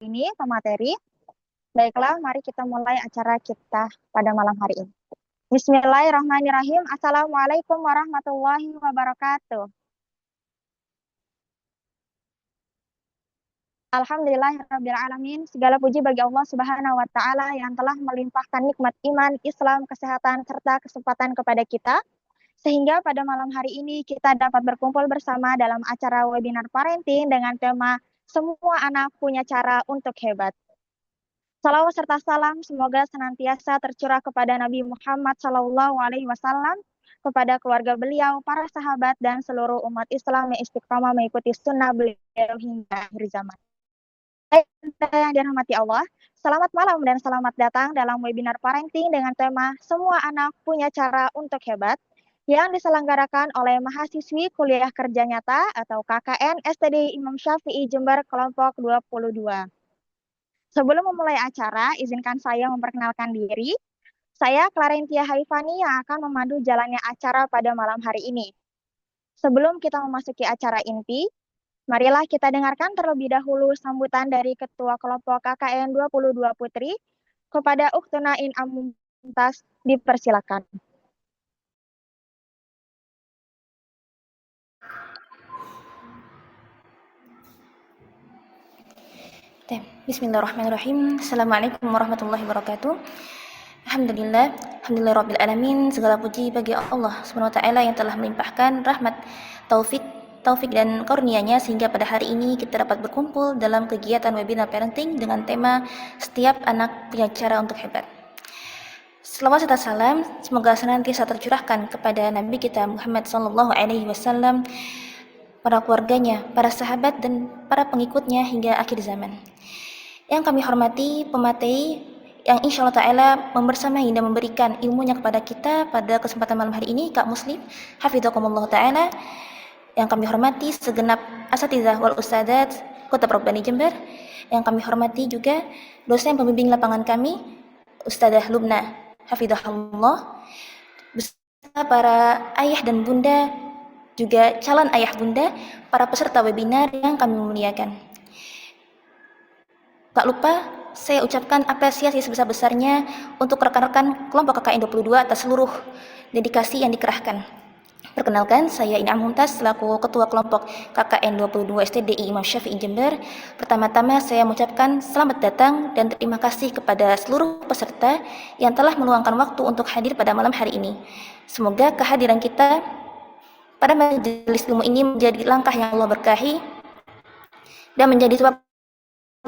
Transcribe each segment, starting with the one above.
ini pemateri. Baiklah, mari kita mulai acara kita pada malam hari ini. Bismillahirrahmanirrahim. Assalamualaikum warahmatullahi wabarakatuh. Alhamdulillahirrabbilalamin. Segala puji bagi Allah Subhanahu wa Ta'ala yang telah melimpahkan nikmat iman, Islam, kesehatan, serta kesempatan kepada kita, sehingga pada malam hari ini kita dapat berkumpul bersama dalam acara webinar parenting dengan tema "Semua Anak Punya Cara Untuk Hebat". Salawat serta salam semoga senantiasa tercurah kepada Nabi Muhammad SAW, kepada keluarga beliau, para sahabat, dan seluruh umat Islam yang istiqamah mengikuti sunnah beliau hingga akhir zaman. Yang dirahmati Allah, selamat malam dan selamat datang dalam webinar parenting dengan tema "Semua Anak Punya Cara Untuk Hebat" yang diselenggarakan oleh mahasiswi Kuliah Kerja Nyata atau KKN STDI Imam Syafi'i Jember kelompok 22. Sebelum memulai acara, izinkan saya memperkenalkan diri. Saya Clarentia Haifani yang akan memandu jalannya acara pada malam hari ini. Sebelum kita memasuki acara inti, marilah kita dengarkan terlebih dahulu sambutan dari Ketua Kelompok KKN 22 Putri kepada Ukhtuna In Amumtaz. Dipersilakan. Bismillahirrahmanirrahim. Assalamualaikum warahmatullahi wabarakatuh. Alhamdulillahirabbil alamin. Segala puji bagi Allah Subhanahu wa taala yang telah melimpahkan rahmat, taufik dan karunia-Nya sehingga pada hari ini kita dapat berkumpul dalam kegiatan webinar parenting dengan tema "Setiap Anak Punya Cara Untuk Hebat". Selawat serta salam semoga senantiasa tercurahkan kepada Nabi kita Muhammad SAW, para keluarganya, para sahabat, dan para pengikutnya hingga akhir zaman. Yang kami hormati pemateri yang insya Allah Ta'ala membersamai dan memberikan ilmunya kepada kita pada kesempatan malam hari ini, Kak Muslim, Hafidzakumullah Ta'ala. Yang kami hormati segenap asatidzah wal ustadzat Kota Rabbani Jember. Yang kami hormati juga dosen pembimbing lapangan kami, Ustadzah Lubna, Hafidhahullah, beserta para ayah dan bunda, juga calon ayah bunda, para peserta webinar yang kami muliakan. Tak lupa saya ucapkan apresiasi sebesar-besarnya untuk rekan-rekan kelompok KKN 22 atas seluruh dedikasi yang dikerahkan. Perkenalkan, saya Ina Amumtaz selaku Ketua Kelompok KKN 22 STDI Imam Syafi'i Jember. Pertama-tama saya mengucapkan selamat datang dan terima kasih kepada seluruh peserta yang telah meluangkan waktu untuk hadir pada malam hari ini. Semoga kehadiran kita pada majelis ilmu ini menjadi langkah yang Allah berkahi dan menjadi sebab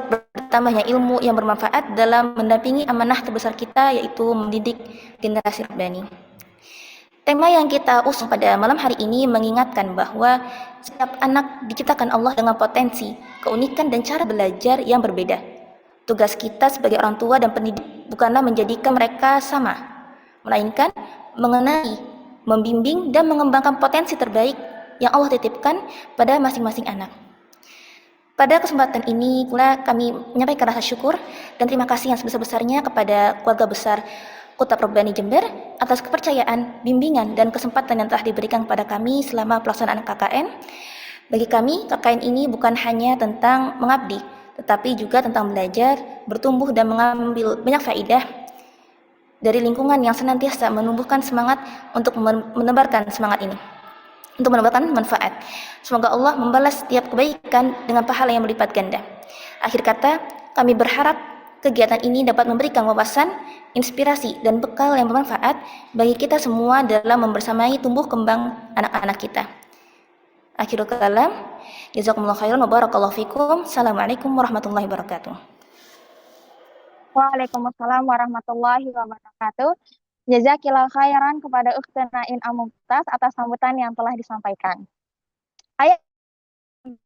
bertambahnya ilmu yang bermanfaat dalam mendampingi amanah terbesar kita, yaitu mendidik generasi Rabbani. Tema yang kita usung pada malam hari ini mengingatkan bahwa setiap anak diciptakan Allah dengan potensi, keunikan, dan cara belajar yang berbeda. Tugas kita sebagai orang tua dan pendidik bukanlah menjadikan mereka sama, melainkan mengenali, membimbing, dan mengembangkan potensi terbaik yang Allah titipkan pada masing-masing anak. Pada kesempatan ini pula kami menyampaikan rasa syukur dan terima kasih yang sebesar-besarnya kepada keluarga besar Kota Rabbani Jember atas kepercayaan, bimbingan, dan kesempatan yang telah diberikan kepada kami selama pelaksanaan KKN. Bagi kami, KKN ini bukan hanya tentang mengabdi, tetapi juga tentang belajar, bertumbuh, dan mengambil banyak faedah dari lingkungan yang senantiasa menumbuhkan semangat untuk menebarkan semangat ini, untuk mendapatkan manfaat. Semoga Allah membalas setiap kebaikan dengan pahala yang berlipat ganda. Akhir kata, kami berharap kegiatan ini dapat memberikan wawasan, inspirasi, dan bekal yang bermanfaat bagi kita semua dalam membersamai tumbuh kembang anak-anak kita. Akhirul kalam, jazakumullah khairan wa barakallahu fikum. Assalamualaikum warahmatullahi wabarakatuh. Waalaikumsalam warahmatullahi wabarakatuh. Jazakillah khairan kepada Ukhtuna In Amumtaz atas sambutan yang telah disampaikan. Ayah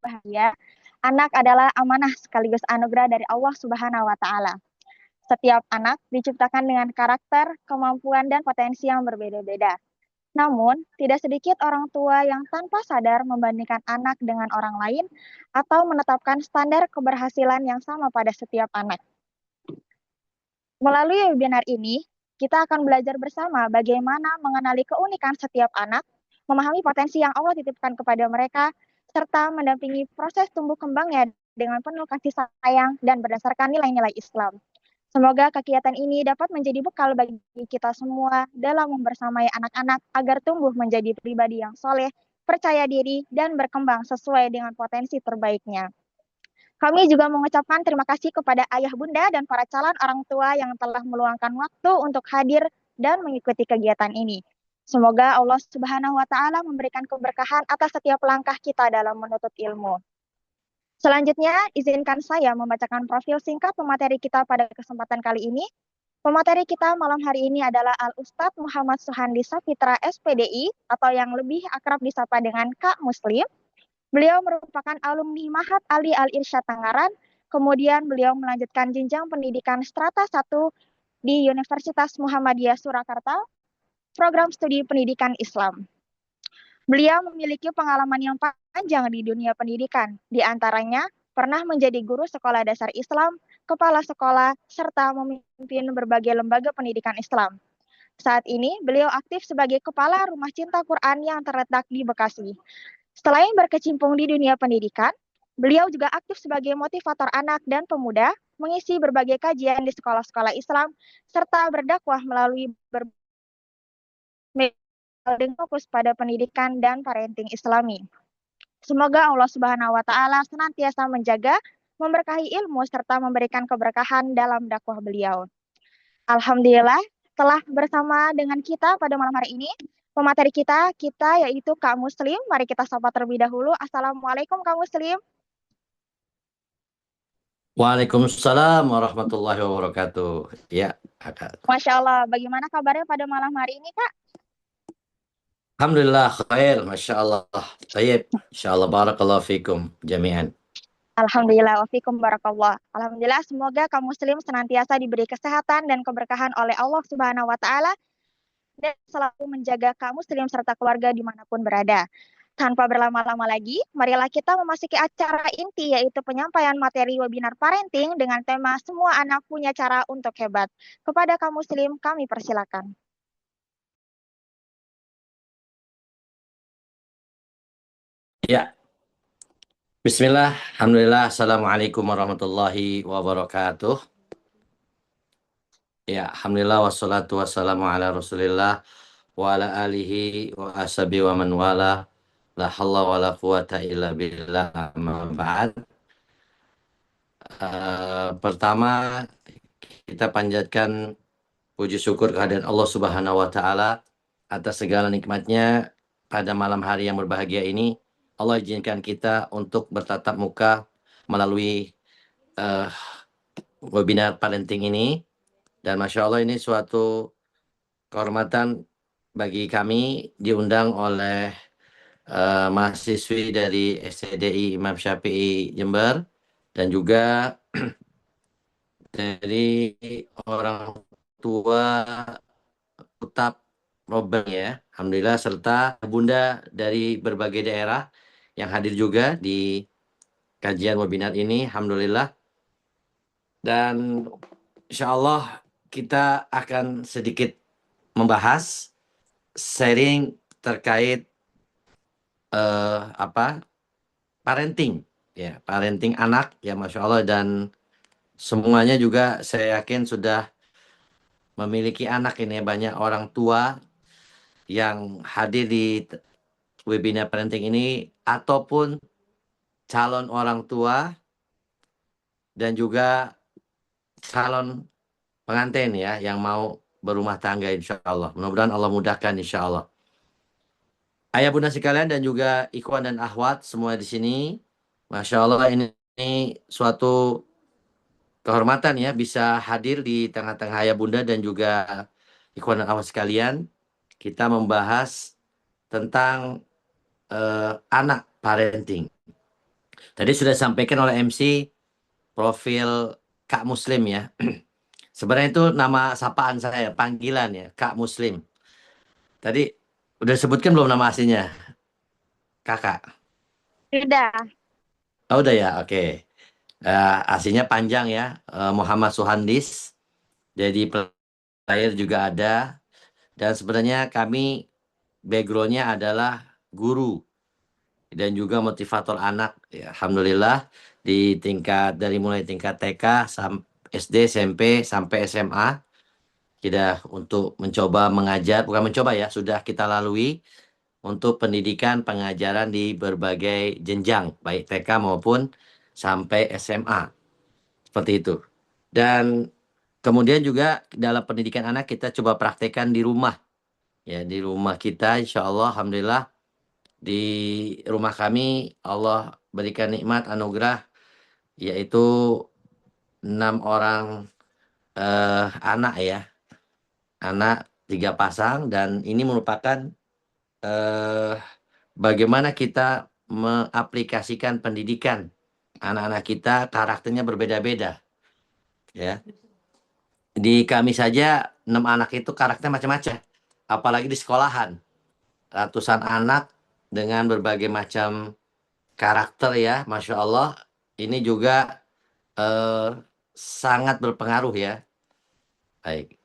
bahagia, anak adalah amanah sekaligus anugerah dari Allah Subhanahu wa Ta'ala. Setiap anak diciptakan dengan karakter, kemampuan, dan potensi yang berbeda-beda. Namun, tidak sedikit orang tua yang tanpa sadar membandingkan anak dengan orang lain atau menetapkan standar keberhasilan yang sama pada setiap anak. Melalui webinar ini, kita akan belajar bersama bagaimana mengenali keunikan setiap anak, memahami potensi yang Allah titipkan kepada mereka, serta mendampingi proses tumbuh kembangnya dengan penuh kasih sayang dan berdasarkan nilai-nilai Islam. Semoga kegiatan ini dapat menjadi bekal bagi kita semua dalam membersamai anak-anak agar tumbuh menjadi pribadi yang soleh, percaya diri, dan berkembang sesuai dengan potensi terbaiknya. Kami juga mengucapkan terima kasih kepada ayah bunda dan para calon orang tua yang telah meluangkan waktu untuk hadir dan mengikuti kegiatan ini. Semoga Allah Subhanahu wa Ta'ala memberikan keberkahan atas setiap langkah kita dalam menuntut ilmu. Selanjutnya, izinkan saya membacakan profil singkat pemateri kita pada kesempatan kali ini. Pemateri kita malam hari ini adalah Al-Ustadz Muhammad Suhandi Safitra SPDI atau yang lebih akrab disapa dengan Kak Muslim. Beliau merupakan alumni Mahat Ali Al-Irsyad Tangerang, kemudian beliau melanjutkan jenjang pendidikan strata 1 di Universitas Muhammadiyah Surakarta, program studi pendidikan Islam. Beliau memiliki pengalaman yang panjang di dunia pendidikan, di antaranya pernah menjadi guru sekolah dasar Islam, kepala sekolah, serta memimpin berbagai lembaga pendidikan Islam. Saat ini, beliau aktif sebagai Kepala Rumah Cinta Quran yang terletak di Bekasi. Selain berkecimpung di dunia pendidikan, beliau juga aktif sebagai motivator anak dan pemuda, mengisi berbagai kajian di sekolah-sekolah Islam, serta berdakwah melalui berbagai fokus pada pendidikan dan parenting Islami. Semoga Allah Subhanahu wa Ta'ala senantiasa menjaga, memberkahi ilmu, serta memberikan keberkahan dalam dakwah beliau. Alhamdulillah, telah bersama dengan kita pada malam hari ini pemateri kita yaitu Kak Muslim. Mari kita sapa terlebih dahulu. Assalamualaikum Kak Muslim. Waalaikumsalam warahmatullahi wabarakatuh. Ya, Kak. Masya Allah, bagaimana kabarnya pada malam hari ini Kak? Alhamdulillah khair, Masya Allah. Tayyib, insyaAllah barakallahu fikum jami'an. Alhamdulillah, wafikum barakallah. Alhamdulillah, semoga Kak Muslim senantiasa diberi kesehatan dan keberkahan oleh Allah Subhanahu wa Ta'ala dan selalu menjaga Kak Muslim serta keluarga dimanapun berada. Tanpa berlama-lama lagi, marilah kita memasuki acara inti yaitu penyampaian materi webinar parenting dengan tema Semua Anak Punya Cara Untuk Hebat. Kepada Kak Muslim, kami persilakan. Ya. Bismillah, Alhamdulillah, Assalamualaikum warahmatullahi wabarakatuh. Ya, Alhamdulillah, wassalatu wassalamu ala rasulillah wa ala alihi wa ashabi wa man wala. La halla wa la quwata illa billah amma ba'd. Pertama, kita panjatkan puji syukur kehadiran Allah Subhanahu wa Ta'ala atas segala nikmatnya pada malam hari yang berbahagia ini. Allah izinkan kita untuk bertatap muka melalui webinar parenting ini. Dan Masya Allah ini suatu kehormatan bagi kami diundang oleh mahasiswi dari SCDI Imam Syafi'i Jember dan juga dari orang tua Utap Robert ya, Alhamdulillah, serta bunda dari berbagai daerah yang hadir juga di kajian webinar ini, Alhamdulillah. Dan insya Allah kita akan sedikit membahas sharing terkait parenting ya, parenting anak ya, Masya Allah. Dan semuanya juga saya yakin sudah memiliki anak ini, banyak orang tua yang hadir di webinar parenting ini ataupun calon orang tua dan juga calon pengantin ya yang mau berumah tangga, insya Allah. Mudah-mudahan Allah mudahkan, insya Allah. Ayah bunda sekalian dan juga ikhwan dan akhwat semua di sini, Masya Allah, ini suatu kehormatan ya bisa hadir di tengah-tengah ayah bunda dan juga ikhwan dan akhwat sekalian. Kita membahas tentang anak parenting. Tadi sudah disampaikan oleh MC profil Kak Muslim ya. Sebenarnya itu nama sapaan saya, panggilan ya, Kak Muslim. Tadi udah sebutkan belum nama aslinya? Kakak. Sudah. Oh, udah ya, oke. Aslinya panjang ya, Muhammad Suhandis. Jadi player juga ada. Dan sebenarnya kami backgroundnya adalah guru dan juga motivator anak. Ya, alhamdulillah di tingkat dari mulai tingkat TK SD, SMP sampai SMA kita untuk mencoba mengajar, bukan mencoba ya, sudah kita lalui untuk pendidikan pengajaran di berbagai jenjang, baik TK maupun sampai SMA. Seperti itu. Dan kemudian juga dalam pendidikan anak kita coba praktekkan di rumah. Ya, di rumah kita insya Allah, alhamdulillah di rumah kami Allah berikan nikmat anugerah yaitu 6 orang anak ya, anak 3 pasang, dan ini merupakan eh, bagaimana kita mengaplikasikan pendidikan anak-anak kita, karakternya berbeda-beda ya. Di kami saja 6 anak itu karakternya macam-macam, apalagi di sekolahan ratusan anak dengan berbagai macam karakter ya, Masya Allah. Ini juga sangat berpengaruh ya. Baik.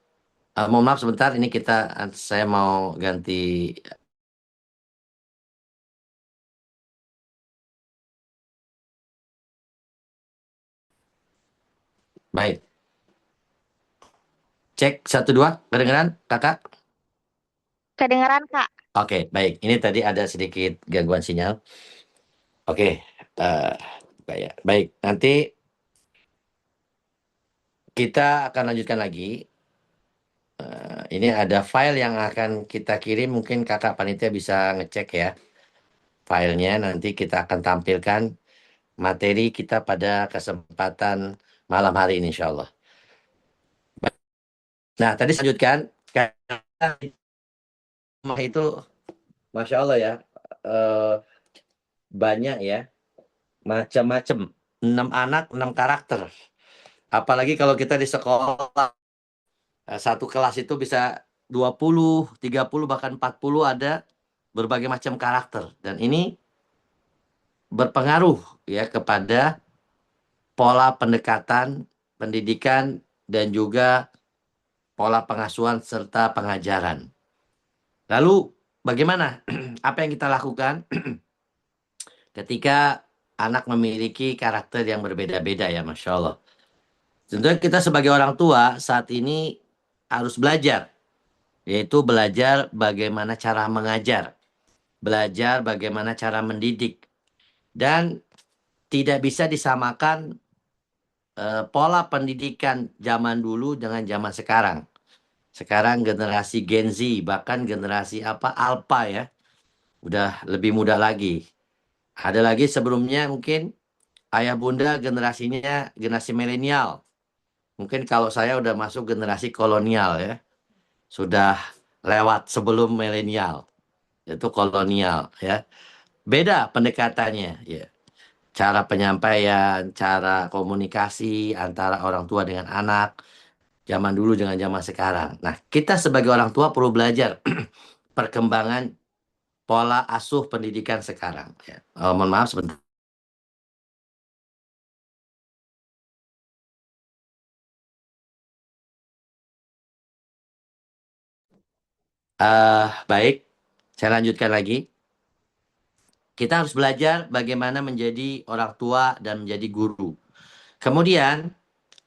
Mohon maaf sebentar, ini saya mau ganti. Baik. Cek 1 2, kedengeran kakak? Kedengeran, Kak. Oke, baik. Ini tadi ada sedikit gangguan sinyal. Oke, baik. Nanti kita akan lanjutkan lagi. Ini ada file yang akan kita kirim, mungkin kakak panitia bisa ngecek ya filenya. Nanti kita akan tampilkan materi kita pada kesempatan malam hari ini insya Allah. Nah, tadi saya lanjutkan, karena itu Masya Allah ya, banyak ya, macam-macam. 6 anak, 6 karakter. Apalagi kalau kita di sekolah, satu kelas itu bisa 20, 30, bahkan 40 ada berbagai macam karakter. Dan ini berpengaruh ya kepada pola pendekatan, pendidikan, dan juga pola pengasuhan serta pengajaran. Lalu bagaimana? Apa yang kita lakukan ketika anak memiliki karakter yang berbeda-beda ya, Masya Allah. Tentunya kita sebagai orang tua saat ini harus belajar, yaitu belajar bagaimana cara mengajar, belajar bagaimana cara mendidik, dan tidak bisa disamakan pola pendidikan zaman dulu dengan zaman sekarang. Sekarang generasi Gen Z, bahkan generasi Alpha ya, udah lebih muda lagi. Ada lagi sebelumnya mungkin ayah bunda generasinya generasi milenial. Mungkin kalau saya udah masuk generasi kolonial ya. Sudah lewat sebelum milenial. Itu kolonial ya. Beda pendekatannya ya. Cara penyampaian, cara komunikasi antara orang tua dengan anak. Zaman dulu dengan zaman sekarang. Nah, kita sebagai orang tua perlu belajar perkembangan pola asuh pendidikan sekarang. Ya. Mohon maaf sebentar. Baik, saya lanjutkan lagi. Kita harus belajar bagaimana menjadi orang tua dan menjadi guru. Kemudian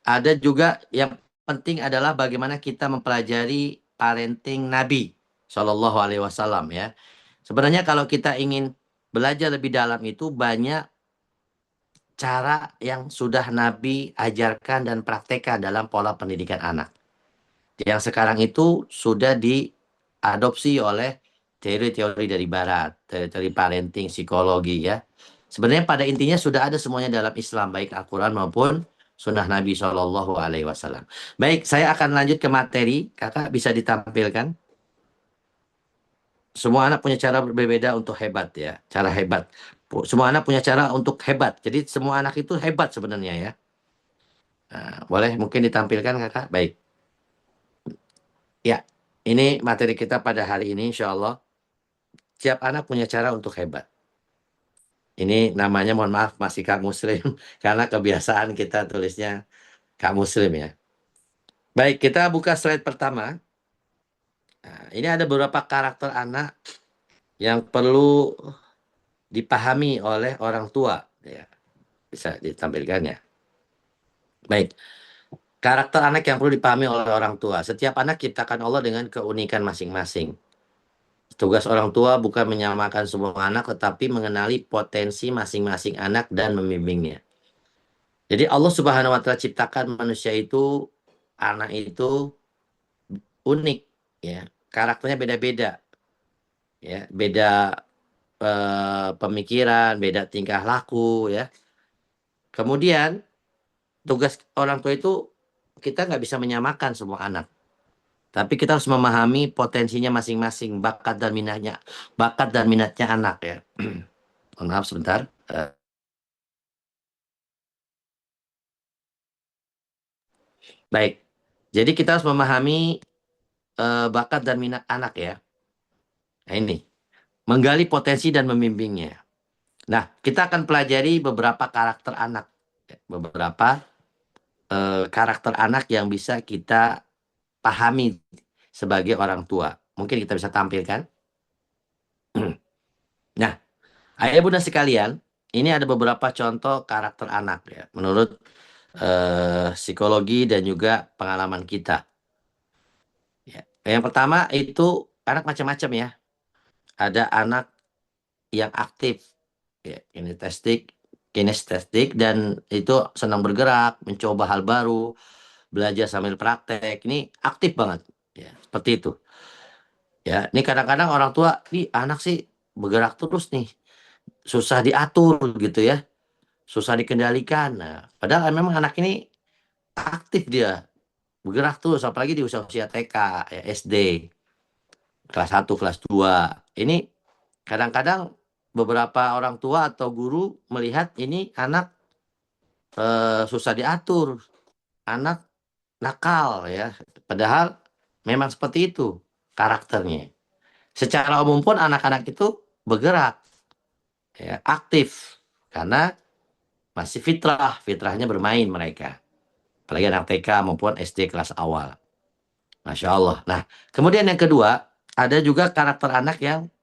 ada juga yang penting adalah bagaimana kita mempelajari parenting Nabi Shallallahu Alaihi Wasallam ya. Sebenarnya kalau kita ingin belajar lebih dalam itu banyak cara yang sudah Nabi ajarkan dan praktekkan dalam pola pendidikan anak. Yang sekarang itu sudah diadopsi oleh teori-teori dari Barat, teori parenting, psikologi ya. Sebenarnya pada intinya sudah ada semuanya dalam Islam, baik Al-Quran maupun Sunnah Nabi Shallallahu Alaihi Wasallam. Baik, saya akan lanjut ke materi. Kakak bisa ditampilkan. Semua anak punya cara berbeda untuk hebat ya, cara hebat. Semua anak punya cara untuk hebat. Jadi semua anak itu hebat sebenarnya ya. Nah, boleh mungkin ditampilkan kakak. Baik. Ya, ini materi kita pada hari ini insya Allah. Setiap anak punya cara untuk hebat. Ini namanya mohon maaf masih Kak Muslim. Karena kebiasaan kita tulisnya Kak Muslim ya. Baik, kita buka slide pertama. Nah, ini ada beberapa karakter anak yang perlu dipahami oleh orang tua. Ya, bisa ditampilkan ya. Baik, karakter anak yang perlu dipahami oleh orang tua. Setiap anak ciptakan Allah dengan keunikan masing-masing. Tugas orang tua bukan menyamakan semua anak, tetapi mengenali potensi masing-masing anak dan membimbingnya. Jadi Allah Subhanahu wa Ta'ala ciptakan manusia itu, anak itu unik, ya. Karakternya beda-beda, ya. Beda pemikiran, beda tingkah laku, ya. Kemudian tugas orang tua itu kita nggak bisa menyamakan semua anak. Tapi kita harus memahami potensinya masing-masing, bakat dan minatnya anak ya. Mohon maaf sebentar. Baik. Jadi kita harus memahami bakat dan minat anak ya. Nah ini, menggali potensi dan membimbingnya. Nah, kita akan pelajari beberapa karakter anak, beberapa karakter anak yang bisa kita pahami sebagai orang tua. Mungkin kita bisa tampilkan. Nah, ayah bunda sekalian, ini ada beberapa contoh karakter anak ya, menurut psikologi dan juga pengalaman kita. Ya. Yang pertama itu anak macam-macam ya. Ada anak yang aktif, ya, kinestetik dan itu senang bergerak, mencoba hal baru, belajar sambil praktek. Ini aktif banget, ya, seperti itu. Ya, ini kadang-kadang orang tua, nih anak sih bergerak terus nih, susah diatur gitu ya, susah dikendalikan. Nah, padahal memang anak ini aktif dia, bergerak terus, apalagi di usia-usia TK, ya, SD, kelas 1, kelas 2. Ini kadang-kadang beberapa orang tua atau guru melihat ini anak susah diatur, anak nakal ya. Padahal memang seperti itu karakternya. Secara umum pun anak-anak itu bergerak, ya, aktif karena masih fitrahnya bermain mereka. Apalagi anak TK maupun SD kelas awal. Masya Allah. Nah, kemudian yang kedua, ada juga karakter anak yang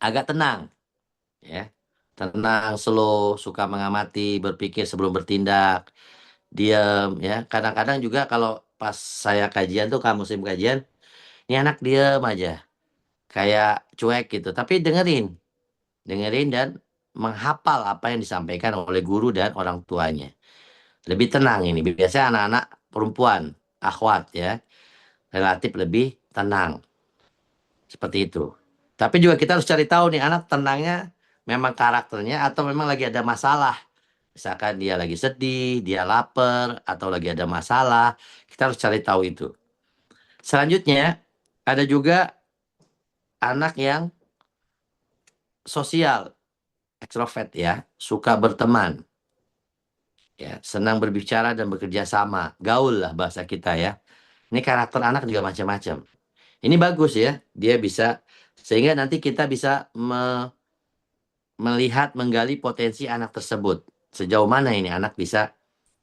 agak tenang, ya. Tenang, slow, suka mengamati, berpikir sebelum bertindak, diam, ya. Kadang-kadang juga kalau pas saya kajian tuh, musim kajian, ini anak diam aja, kayak cuek gitu. Tapi dengerin dan menghafal apa yang disampaikan oleh guru dan orang tuanya. Lebih tenang ini. Biasanya anak-anak perempuan, akhwat ya, relatif lebih tenang. Seperti itu. Tapi juga kita harus cari tahu nih anak tenangnya memang karakternya atau memang lagi ada masalah. Misalkan dia lagi sedih, dia lapar, atau lagi ada masalah. Kita harus cari tahu itu. Selanjutnya, ada juga anak yang sosial, ekstrovert ya, suka berteman. Ya, senang berbicara dan bekerja sama. Gaul lah bahasa kita ya. Ini karakter anak juga macam-macam. Ini bagus ya, dia bisa sehingga nanti kita bisa melihat, menggali potensi anak tersebut. Sejauh mana ini anak bisa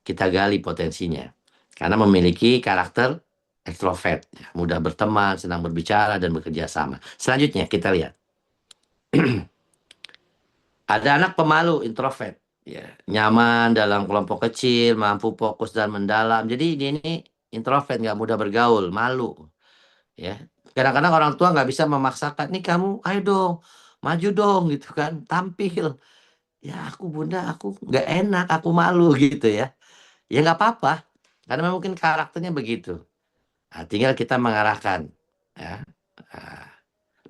kita gali potensinya. Karena memiliki karakter ekstrovert, ya, mudah berteman, senang berbicara, dan bekerja sama. Selanjutnya kita lihat. Ada anak pemalu, introvert. Ya, nyaman dalam kelompok kecil, mampu fokus dan mendalam. Jadi dia ini introvert, nggak mudah bergaul, malu. Ya, kadang-kadang orang tua nggak bisa memaksakan, nih kamu, ayo dong, maju dong, gitu kan, tampil. Ya aku bunda, aku nggak enak, aku malu gitu ya. Ya nggak apa-apa, karena mungkin karakternya begitu. Nah, tinggal kita mengarahkan. Ya. Nah,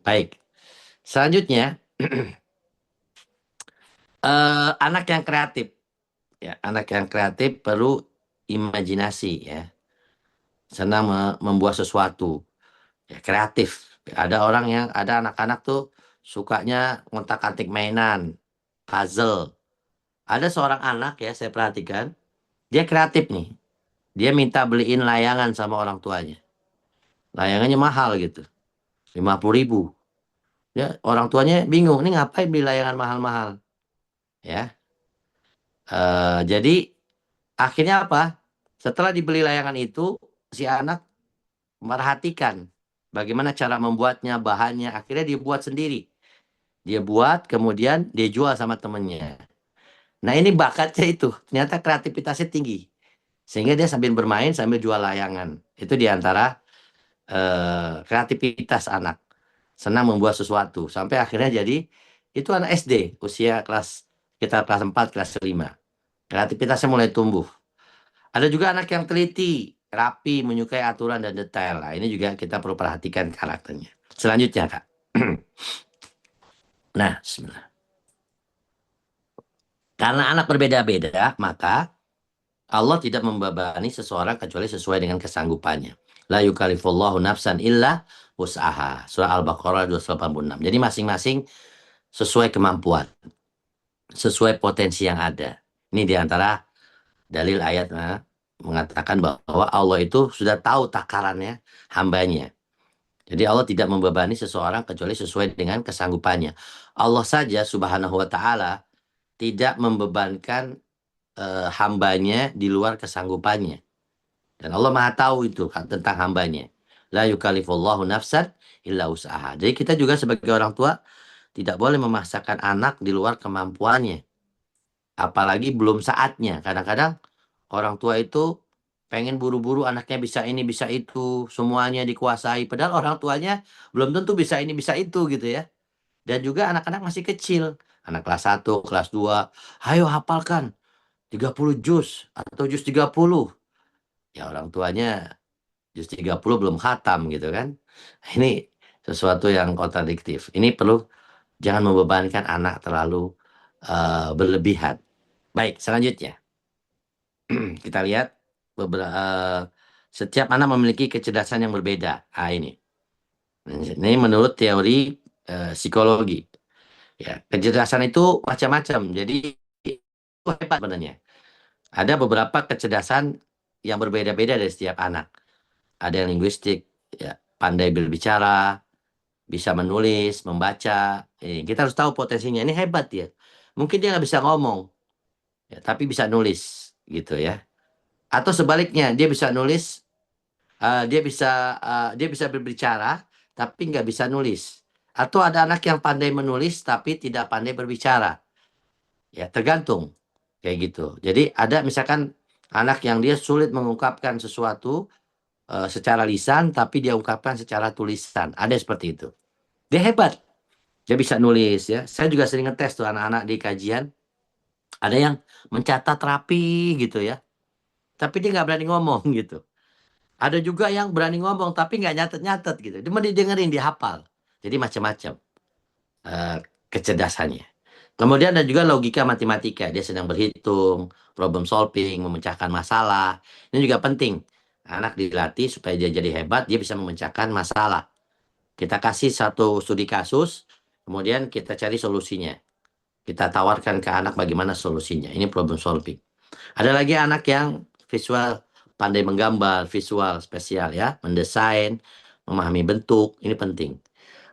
baik. Selanjutnya, anak yang kreatif. Ya, anak yang kreatif perlu imajinasi ya. Senang membuat sesuatu. Ya, kreatif. Ada anak-anak tuh sukanya ngotak-atik mainan, puzzle. Ada seorang anak ya, saya perhatikan, dia kreatif nih. Dia minta beliin layangan sama orang tuanya. Layangannya mahal gitu, 50.000. Ya, orang tuanya bingung, ini ngapain beli layangan mahal-mahal? Ya, jadi akhirnya apa? Setelah dibeli layangan itu, si anak merhatikan bagaimana cara membuatnya, bahannya. Akhirnya dibuat sendiri. Dia buat, kemudian dia jual sama temennya. Nah ini bakatnya itu, ternyata kreativitasnya tinggi. Sehingga dia sambil bermain, sambil jual layangan. Itu diantara kreativitas anak. Senang membuat sesuatu. Sampai akhirnya jadi, itu anak SD, usia kelas, kita kelas 4 kelas 5. Kreativitasnya mulai tumbuh. Ada juga anak yang teliti, rapi, menyukai aturan dan detail. Nah, ini juga kita perlu perhatikan karakternya. Selanjutnya, Kak. Nah, bismillah. Karena anak berbeda-beda, maka Allah tidak membebani seseorang kecuali sesuai dengan kesanggupannya. La yukallifullahu nafsan illa wus'aha. Surah Al-Baqarah 286. Jadi masing-masing sesuai kemampuan, sesuai potensi yang ada. Ini diantara dalil ayat mengatakan bahwa Allah itu sudah tahu takarannya hambanya. Jadi Allah tidak membebani seseorang kecuali sesuai dengan kesanggupannya. Allah saja subhanahu wa ta'ala tidak membebankan hambanya di luar kesanggupannya. Dan Allah maha tahu itu tentang hambanya. La yukallifullahu nafsan illa usaha. Jadi kita juga sebagai orang tua tidak boleh memaksakan anak di luar kemampuannya. Apalagi belum saatnya. Kadang-kadang orang tua itu pengen buru-buru anaknya bisa ini, bisa itu. Semuanya dikuasai. Padahal orang tuanya belum tentu bisa ini, bisa itu gitu ya. Dan juga anak-anak masih kecil. Anak kelas 1, kelas 2. Ayo hafalkan 30 juz atau juz 30. Ya orang tuanya juz 30 belum khatam gitu kan. Ini sesuatu yang kontradiktif. Ini perlu jangan membebankan anak terlalu berlebihan. Baik, selanjutnya. Kita lihat setiap anak memiliki kecerdasan yang berbeda. Ah ini. Ini menurut teori psikologi. Ya, kecerdasan itu macam-macam. Jadi itu hebat sebenarnya. Ada beberapa kecerdasan yang berbeda-beda dari setiap anak. Ada yang linguistik, ya, pandai berbicara, bisa menulis, membaca. Kita harus tahu potensinya. Ini hebat ya. Mungkin dia nggak bisa ngomong, ya, tapi bisa nulis, gitu ya. Atau sebaliknya, dia bisa nulis, dia bisa berbicara, tapi nggak bisa nulis. Atau ada anak yang pandai menulis, tapi tidak pandai berbicara. Ya, tergantung. Kayak gitu. Jadi ada misalkan anak yang dia sulit mengungkapkan sesuatu secara lisan, tapi dia ungkapkan secara tulisan. Ada seperti itu. Dia hebat. Dia bisa nulis ya. Saya juga sering ngetes tuh anak-anak di kajian. Ada yang mencatat rapi gitu ya. Tapi dia nggak berani ngomong gitu. Ada juga yang berani ngomong tapi nggak nyatet-nyatet gitu. Dia mau didengerin, dihafal. Jadi macam-macam eh, kecerdasannya. Kemudian ada juga logika matematika. Dia sedang berhitung, problem solving, memecahkan masalah. Ini juga penting. Anak dilatih supaya dia jadi hebat, dia bisa memecahkan masalah. Kita kasih satu studi kasus, kemudian kita cari solusinya. Kita tawarkan ke anak bagaimana solusinya. Ini problem solving. Ada lagi anak yang visual, pandai menggambar, visual spesial ya, mendesain, memahami bentuk, ini penting.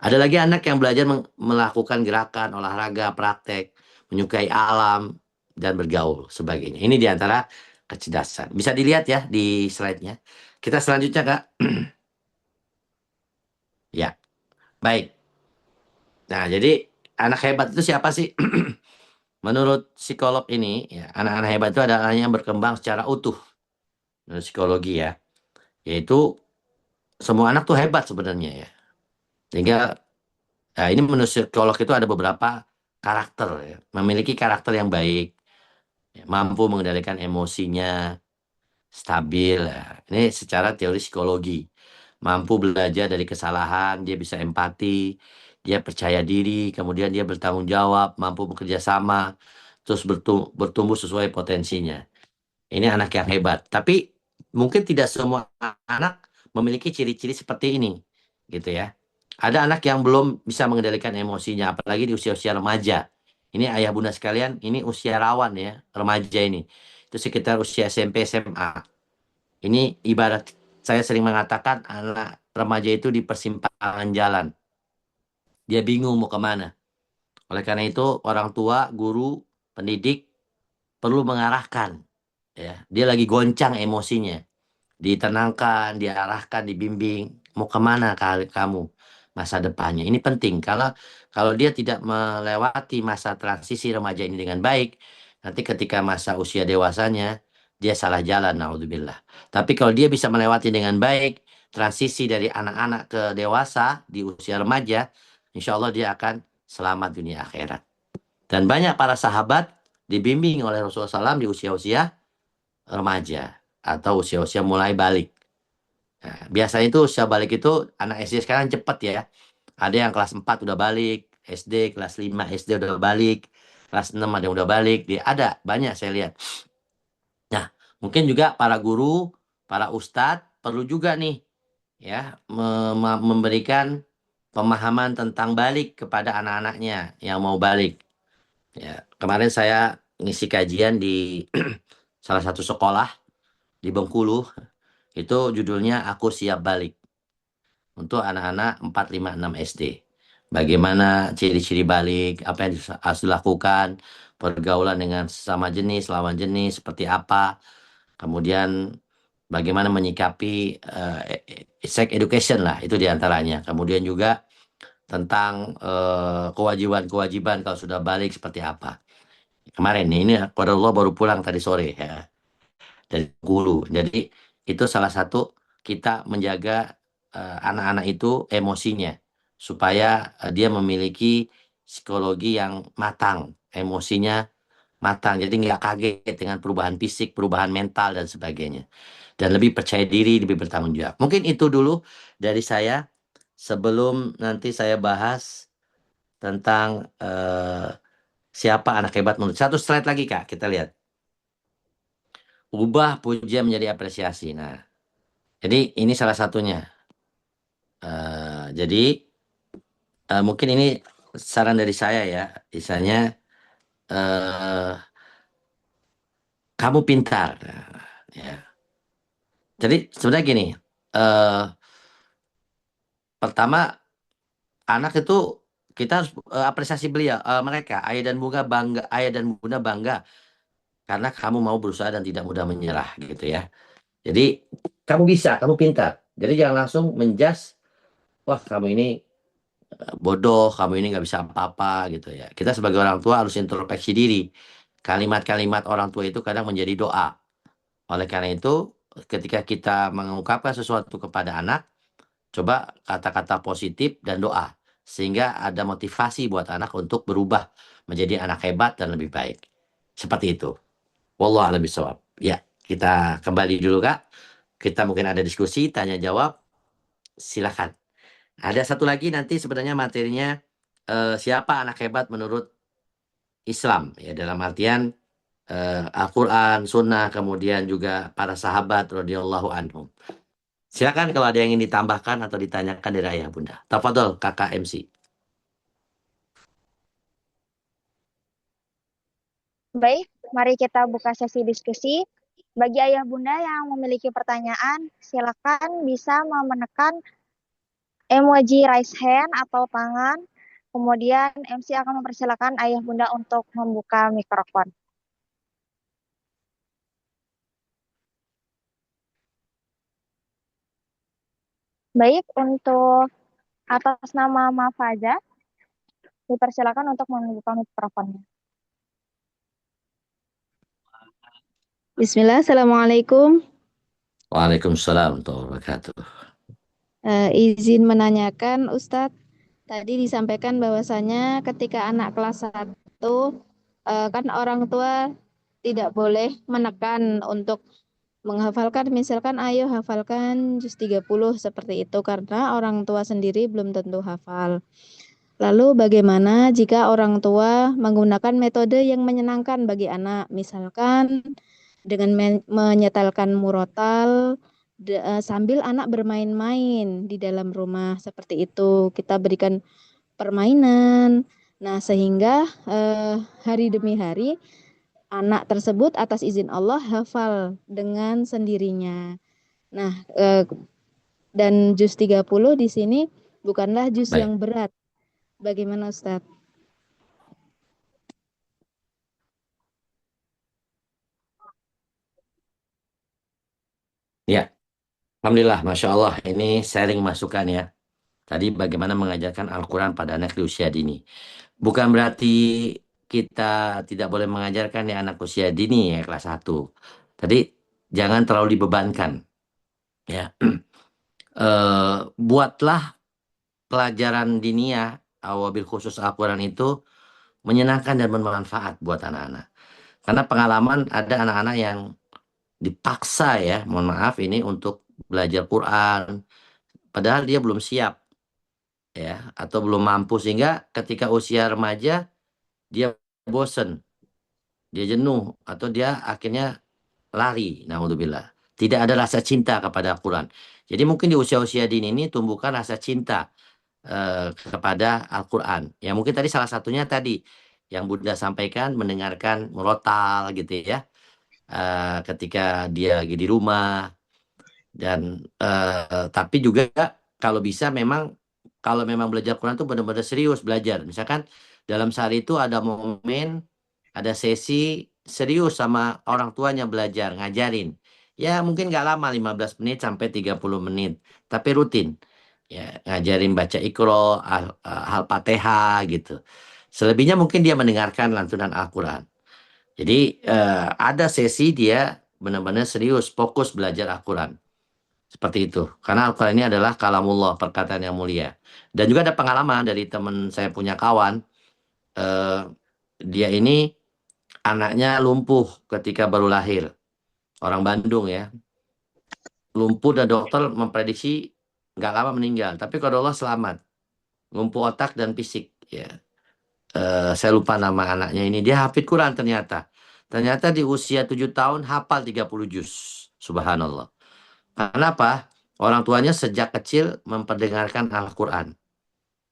Ada lagi anak yang belajar melakukan gerakan, olahraga, praktek, menyukai alam, dan bergaul sebagainya. Ini diantara kecerdasan. Bisa dilihat ya di slide-nya. Kita selanjutnya, Kak. Ya, baik. Nah, jadi anak hebat itu siapa sih? Menurut psikolog ini, ya, anak-anak hebat itu adalah anak yang berkembang secara utuh. Menurut psikologi ya. Yaitu semua anak tuh hebat sebenarnya ya. Sehingga ini menurut psikolog itu ada beberapa karakter ya. Memiliki karakter yang baik, ya, mampu mengendalikan emosinya, stabil. Ya. Ini secara teori psikologi. Mampu belajar dari kesalahan, dia bisa empati, dia percaya diri, kemudian dia bertanggung jawab, mampu bekerja sama, terus bertumbuh sesuai potensinya. Ini anak yang hebat. Tapi mungkin tidak semua anak memiliki ciri-ciri seperti ini, gitu ya. Ada anak yang belum bisa mengendalikan emosinya, apalagi di usia-usia remaja. Ini ayah bunda sekalian, ini usia rawan ya, remaja ini. Itu sekitar usia SMP, SMA. Ini ibarat saya sering mengatakan anak remaja itu di persimpangan jalan. Dia bingung mau kemana. Oleh karena itu orang tua, guru, pendidik perlu mengarahkan. Ya, dia lagi goncang emosinya. Ditenangkan, diarahkan, dibimbing. Mau kemana kali kamu? masa depannya. Ini penting karena kalau dia tidak melewati masa transisi remaja ini dengan baik, nanti ketika masa usia dewasanya dia salah jalan, naudzubillah. Tapi kalau dia bisa melewati dengan baik transisi dari anak-anak ke dewasa di usia remaja, insya Allah dia akan selamat dunia akhirat. Dan banyak para sahabat dibimbing oleh Rasulullah SAW di usia-usia remaja atau usia-usia mulai balik. Nah, biasanya itu usia balik itu anak SD sekarang cepat ya. Ada yang kelas 4 udah balik, SD kelas 5 SD udah balik, kelas 6 ada yang udah balik, dia ada banyak saya lihat. Nah, mungkin juga para guru, para ustadz perlu juga nih ya memberikan pemahaman tentang balik kepada anak-anaknya yang mau balik. Ya, kemarin saya ngisi kajian di salah satu sekolah di Bengkulu, itu judulnya Aku Siap Balik untuk anak-anak 4, 5, 6 SD. Bagaimana ciri-ciri balik, apa yang harus dilakukan, pergaulan dengan sesama jenis, lawan jenis, seperti apa, kemudian bagaimana menyikapi sex education lah, itu diantaranya. Kemudian juga tentang kewajiban-kewajiban kalau sudah balik seperti apa. Kemarin nih, ini qadarullah baru pulang tadi sore ya dari guru. Jadi itu salah satu kita menjaga anak-anak itu emosinya supaya dia memiliki psikologi yang matang, emosinya matang. Jadi nggak kaget dengan perubahan fisik, perubahan mental dan sebagainya. Dan lebih percaya diri, lebih bertanggung jawab. Mungkin itu dulu dari saya sebelum nanti saya bahas tentang siapa anak hebat menurut. Satu slide lagi Kak, kita lihat. Ubah pujian menjadi apresiasi. Nah, jadi ini salah satunya. Jadi mungkin ini saran dari saya ya, misalnya kamu pintar. Nah, ya. Jadi sebenarnya gini, pertama anak itu kita harus apresiasi beliau, mereka ayah dan bunda bangga karena kamu mau berusaha dan tidak mudah menyerah gitu ya. Jadi kamu bisa, kamu pintar. Jadi jangan langsung menjudge, wah kamu ini bodoh, kamu ini nggak bisa apa-apa gitu ya. Kita sebagai orang tua harus introspeksi diri. Kalimat-kalimat orang tua itu kadang menjadi doa. Oleh karena itu, ketika kita mengungkapkan sesuatu kepada anak, coba kata-kata positif dan doa. Sehingga ada motivasi buat anak untuk berubah menjadi anak hebat dan lebih baik. Seperti itu. Wallahu a'lam bishawab. Ya, kita kembali dulu Kak. Kita mungkin ada diskusi, tanya jawab. Silakan. Ada satu lagi nanti sebenarnya materinya siapa anak hebat menurut Islam ya dalam artian Al-Quran, Sunnah, kemudian juga para sahabat radhiyallahu anhum. Silakan kalau ada yang ingin ditambahkan atau ditanyakan dari ayah bunda. Tafadhol kakak MC. Baik, mari kita buka sesi diskusi. Bagi ayah bunda yang memiliki pertanyaan, silakan bisa menekan emoji raise hand atau tangan. Kemudian MC akan mempersilakan ayah bunda untuk membuka mikrofon. Baik, untuk atas nama Mafaza, dipersilakan untuk membuka mikrofonnya. Bismillah, Assalamualaikum. Waalaikumsalam warahmatullahi wabarakatuh. Izin menanyakan, Ustadz, tadi disampaikan bahwasanya ketika anak kelas 1, kan orang tua tidak boleh menekan untuk menghafalkan, misalkan ayo hafalkan juz 30 seperti itu, karena orang tua sendiri belum tentu hafal. Lalu bagaimana jika orang tua menggunakan metode yang menyenangkan bagi anak, misalkan dengan menyetelkan murotal sambil anak bermain-main di dalam rumah seperti itu, kita berikan permainan. Nah, sehingga hari demi hari anak tersebut atas izin Allah hafal dengan sendirinya. Nah, dan juz 30 di sini bukanlah juz Baik. yang berat. Bagaimana Ustadz? Ya, alhamdulillah, masya Allah ini sharing masukan ya. Tadi bagaimana mengajarkan Al-Quran pada anak di usia dini. Bukan berarti kita tidak boleh mengajarkan di anak usia dini ya kelas 1. Tadi jangan terlalu dibebankan ya. Buatlah pelajaran diniyah wabil khusus Al-Quran itu menyenangkan dan bermanfaat buat anak-anak. Karena pengalaman ada anak-anak yang dipaksa ya, mohon maaf ini untuk belajar Quran, padahal dia belum siap ya, atau belum mampu sehingga ketika usia remaja dia bosen, dia jenuh, atau dia akhirnya lari, naudzubillah. Tidak ada rasa cinta kepada Al-Quran. Jadi mungkin di usia-usia dini ini tumbuhkan rasa cinta kepada Al-Quran. Ya mungkin tadi salah satunya tadi yang Bunda sampaikan mendengarkan murotal gitu ya. Ketika dia lagi di rumah dan tapi juga kalau bisa memang kalau memang belajar Quran itu benar-benar serius belajar. Misalkan dalam sehari itu ada momen, ada sesi serius sama orang tuanya belajar, ngajarin. Ya mungkin nggak lama 15 menit sampai 30 menit, tapi rutin. Ya, ngajarin baca Iqra, Al-Fatihah gitu. Selebihnya mungkin dia mendengarkan lantunan Al-Quran. Jadi ada sesi dia benar-benar serius, fokus belajar Al-Quran. Seperti itu. Karena Al-Quran ini adalah kalamullah, perkataan yang mulia. Dan juga ada pengalaman dari teman saya punya kawan, eh, dia ini anaknya lumpuh ketika baru lahir. Orang Bandung ya. Lumpuh dan dokter memprediksi nggak lama meninggal. Tapi kalau Allah selamat. Lumpuh otak dan fisik. Ya. Saya lupa nama anaknya ini. Dia hafid Quran ternyata. Ternyata di usia 7 tahun hafal 30 juz. Subhanallah. Kenapa? Orang tuanya sejak kecil memperdengarkan Al-Quran.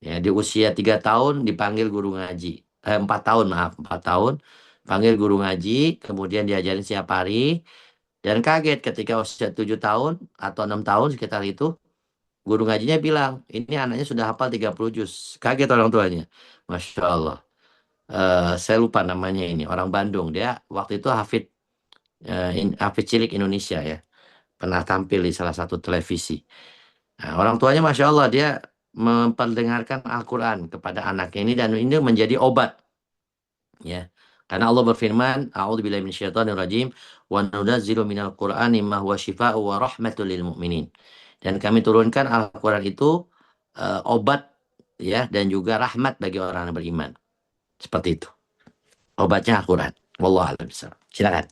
Ya, di usia 3 tahun dipanggil guru ngaji. 4 tahun, maaf. 4 tahun. Panggil guru ngaji, kemudian diajarin setiap hari. Dan kaget ketika usia 7 tahun atau 6 tahun sekitar itu, guru ngajinya bilang, ini anaknya sudah hafal 30 juz. Kaget orang tuanya. Masya Allah. Saya lupa namanya ini, orang Bandung. Dia waktu itu hafid cilik Indonesia ya. Pernah tampil di salah satu televisi. Nah, orang tuanya Masya Allah dia memperdengarkan Al-Quran kepada anaknya ini dan ini menjadi obat ya. Karena Allah berfirman, A'udzubillahi minasyaitonirrajim, wa nunazzilu minal Qur'ani ma huwa syifaa'un wa rahmatul lil mu'minin. Dan kami turunkan Al-Quran itu obat ya dan juga rahmat bagi orang yang beriman. Seperti itu. Obatnya Al-Quran. Wallahu a'lam bishawab. Silakan.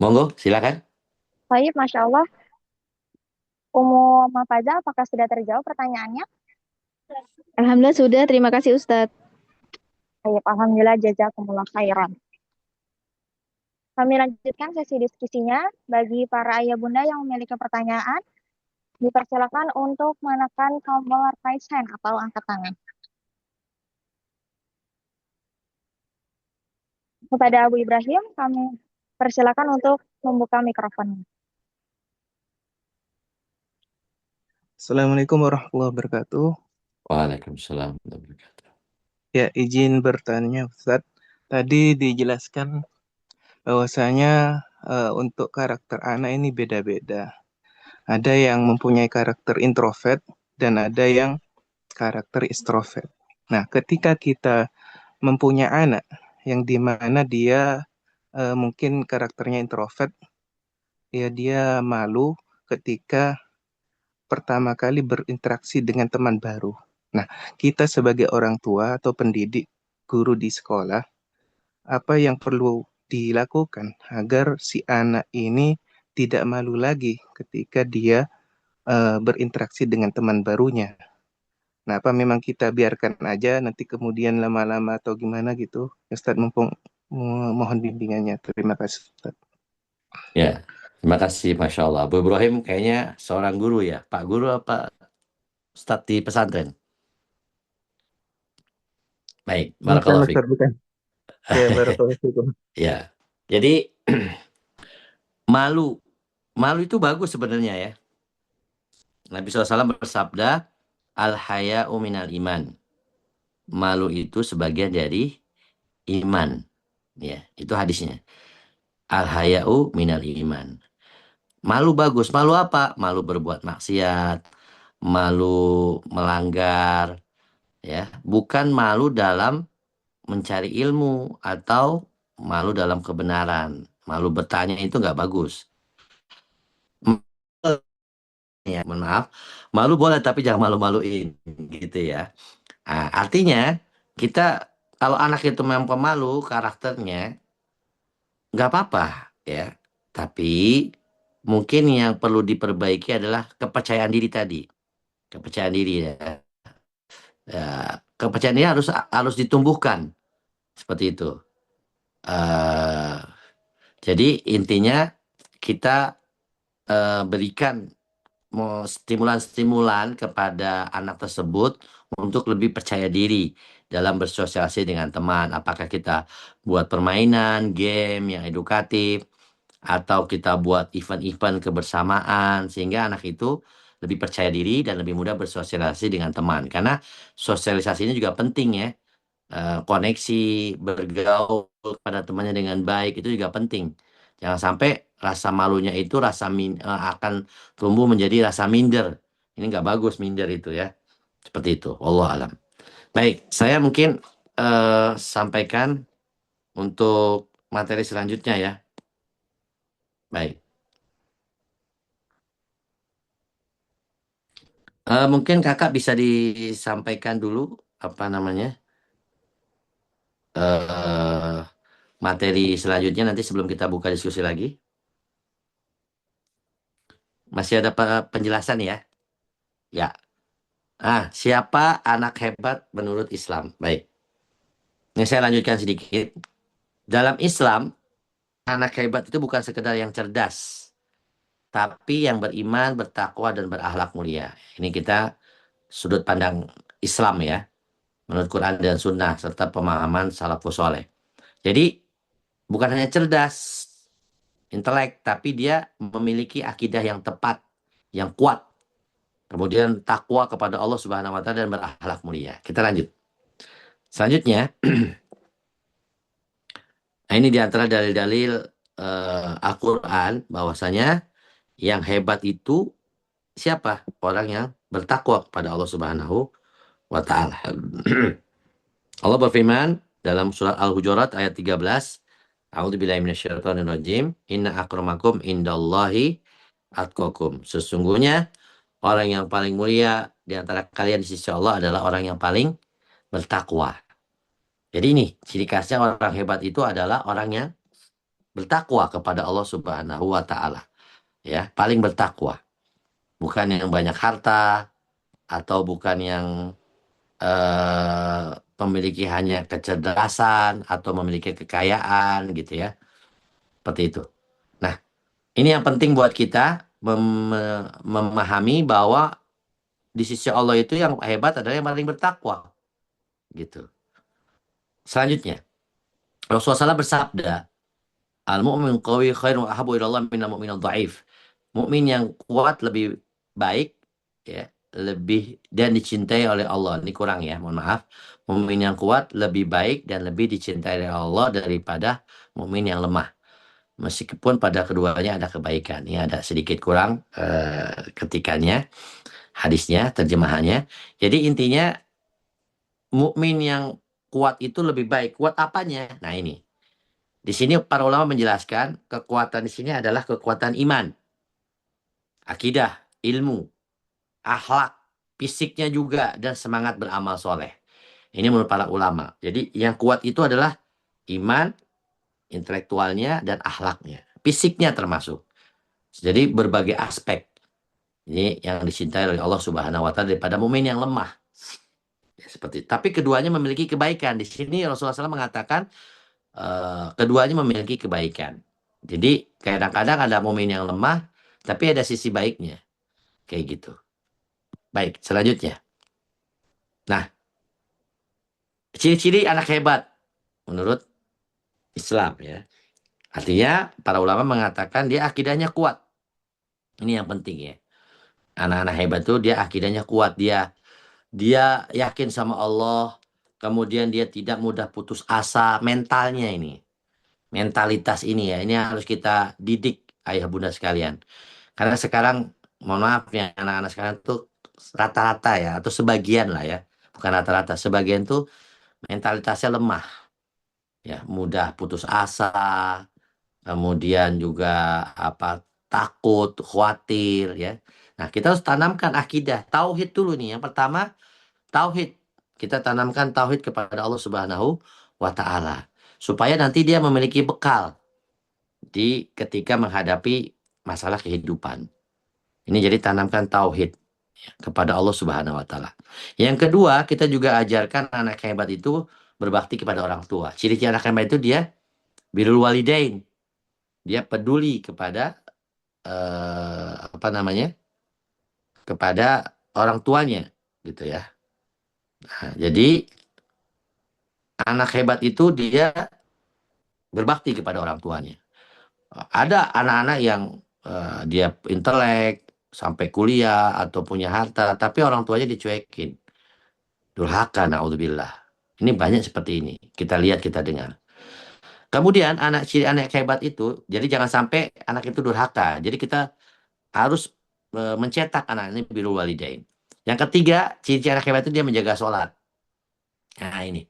Monggo, silakan. Baik, Masya Allah. Mafaza, apakah sudah terjawab pertanyaannya? Alhamdulillah sudah, terima kasih Ustadz. Baik, Alhamdulillah, jazakumullah khairan. Kami lanjutkan sesi diskusinya. Bagi para ayah bunda yang memiliki pertanyaan, dipersilakan untuk menekan tombol raise hand atau angkat tangan. Kepada Abu Ibrahim, kami persilakan untuk membuka mikrofonnya. Assalamualaikum warahmatullahi wabarakatuh. Waalaikumsalam warahmatullahi wabarakatuh. Ya, izin bertanya Ustadz. Tadi dijelaskan bahwasanya untuk karakter anak ini beda-beda. Ada yang mempunyai karakter introvert dan ada yang karakter extrovert. Nah, ketika kita mempunyai anak yang dimana dia mungkin karakternya introvert, ya dia malu ketika pertama kali berinteraksi dengan teman baru. Nah, kita sebagai orang tua atau pendidik, guru di sekolah, apa yang perlu dilakukan agar si anak ini tidak malu lagi ketika dia berinteraksi dengan teman barunya? Nah, apa memang kita biarkan aja nanti kemudian lama-lama atau gimana gitu? Ustadz, mohon bimbingannya. Terima kasih, Ustadz. Ya, terima kasih, Masya Allah. Abu Ibrahim kayaknya seorang guru ya. Pak Guru apa Ustadz di pesantren? Baik, Bukan, barakallahu fiik. Ustadz, bukan. Ya, barakallahu fiikum. Ya, jadi malu. Malu itu bagus sebenarnya ya. Nabi SAW bersabda, Al-haya'u minal iman. Malu itu sebagian dari iman. Ya, itu hadisnya. Al-haya'u minal iman. Malu bagus. Malu apa? Malu berbuat maksiat, malu melanggar, ya. Bukan malu dalam mencari ilmu atau malu dalam kebenaran. Malu bertanya itu nggak bagus. Ya, mohon maaf. Malu boleh tapi jangan malu-maluin, gitu ya. Nah, artinya kita kalau anak itu memang pemalu karakternya nggak apa-apa ya. Tapi mungkin yang perlu diperbaiki adalah kepercayaan diri tadi. Kepercayaan diri ya. Kepercayaan diri harus harus ditumbuhkan seperti itu. Eh, jadi intinya kita berikan stimulan-stimulan kepada anak tersebut untuk lebih percaya diri dalam bersosialisasi dengan teman. Apakah kita buat permainan, game yang edukatif, atau kita buat event-event kebersamaan, sehingga anak itu lebih percaya diri dan lebih mudah bersosialisasi dengan teman. Karena sosialisasi ini juga penting ya. Koneksi, bergaul pada temannya dengan baik itu juga penting. Jangan sampai rasa malunya itu akan tumbuh menjadi rasa minder. Ini nggak bagus minder itu ya. Seperti itu. Wallahu alam. Baik, saya mungkin sampaikan untuk materi selanjutnya ya. Baik. Mungkin kakak bisa disampaikan dulu apa namanya eh materi selanjutnya nanti sebelum kita buka diskusi lagi. Masih ada penjelasan ya? Ya. Siapa anak hebat menurut Islam? Baik. Ini saya lanjutkan sedikit. Dalam Islam, anak hebat itu bukan sekedar yang cerdas, tapi yang beriman, bertakwa, dan berakhlak mulia. Ini kita sudut pandang Islam ya, menurut Quran dan Sunnah, serta pemahaman salafus soleh. Jadi, bukan hanya cerdas, intelek, tapi dia memiliki akidah yang tepat, yang kuat. Kemudian takwa kepada Allah Subhanahu wa taala dan berakhlak mulia. Kita lanjut. Selanjutnya, nah ini diantara dalil-dalil Al-Quran bahwasanya yang hebat itu siapa? Orang yang bertakwa kepada Allah Subhanahu wa taala. Allah berfirman dalam surat Al-Hujurat ayat 13, A'udzubillahi minasyaitonirrajim, inna akramakum indallahi atqakum. Sesungguhnya orang yang paling mulia di antara kalian di sisi Allah adalah orang yang paling bertakwa. Jadi ini ciri khasnya orang hebat itu adalah orang yang bertakwa kepada Allah Subhanahu wa taala. Ya, paling bertakwa. Bukan yang banyak harta atau bukan yang memiliki hanya kecerdasan atau memiliki kekayaan gitu ya. Seperti itu. Nah, ini yang penting buat kita memahami bahwa di sisi Allah itu yang hebat adalah yang paling bertakwa. Gitu. Selanjutnya, Rasulullah SAW bersabda, Al-mu'min qawi khairun ahabu ilallah minal mu'min dhaif. Mukmin yang kuat lebih baik ya, lebih dan dicintai oleh Allah. Ini kurang ya, mohon maaf. Mukmin yang kuat lebih baik dan lebih dicintai oleh Allah daripada mukmin yang lemah. Meskipun pada keduanya ada kebaikan. Ini ada sedikit kurang ketikannya, hadisnya, terjemahannya. Jadi intinya mukmin yang kuat itu lebih baik. Kuat apanya? Nah ini. Di sini para ulama menjelaskan kekuatan di sini adalah kekuatan iman, akidah, ilmu, akhlak, fisiknya juga, dan semangat beramal soleh. Ini menurut para ulama. Jadi yang kuat itu adalah iman, intelektualnya, dan akhlaknya. Fisiknya termasuk. Jadi berbagai aspek. Ini yang dicintai oleh Allah Subhanahu wa taala daripada mukmin yang lemah. Ya, seperti itu. Tapi keduanya memiliki kebaikan. Di sini Rasulullah SAW mengatakan keduanya memiliki kebaikan. Jadi kadang-kadang ada mukmin yang lemah, tapi ada sisi baiknya. Kayak gitu. Baik, selanjutnya. Nah, ciri-ciri anak hebat menurut Islam ya. Artinya para ulama mengatakan dia akidahnya kuat. Ini yang penting ya. Anak-anak hebat tuh dia akidahnya kuat, dia yakin sama Allah, kemudian dia tidak mudah putus asa, mentalnya ini. Mentalitas ini ya, ini harus kita didik ayah bunda sekalian. Karena sekarang, mohon maaf ya, anak-anak sekarang tuh rata-rata ya, atau sebagian lah ya, bukan rata-rata, sebagian tuh mentalitasnya lemah, ya, mudah putus asa, kemudian juga apa, takut, khawatir ya. Nah, kita harus tanamkan akidah, tauhid dulu nih. Yang pertama, tauhid. Kita tanamkan tauhid kepada Allah Subhanahu wa taala supaya nanti dia memiliki bekal di ketika menghadapi masalah kehidupan. Ini jadi tanamkan tauhid kepada Allah Subhanahu wa taala. Yang kedua, kita juga ajarkan anak hebat itu berbakti kepada orang tua. Ciri-ciri anak hebat itu dia birrul walidain. Dia peduli kepada apa namanya? Kepada orang tuanya gitu ya. Nah, jadi anak hebat itu dia berbakti kepada orang tuanya. Ada anak-anak yang dia intelek sampai kuliah atau punya harta, tapi orang tuanya dicuekin. Durhaka, naudzubillah. Ini banyak seperti ini. Kita lihat, kita dengar. Kemudian ciri anak hebat itu, jadi jangan sampai anak itu durhaka. Jadi kita harus mencetak anak ini birrul walidain. Yang ketiga, ciri anak hebat itu dia menjaga sholat. Nah ini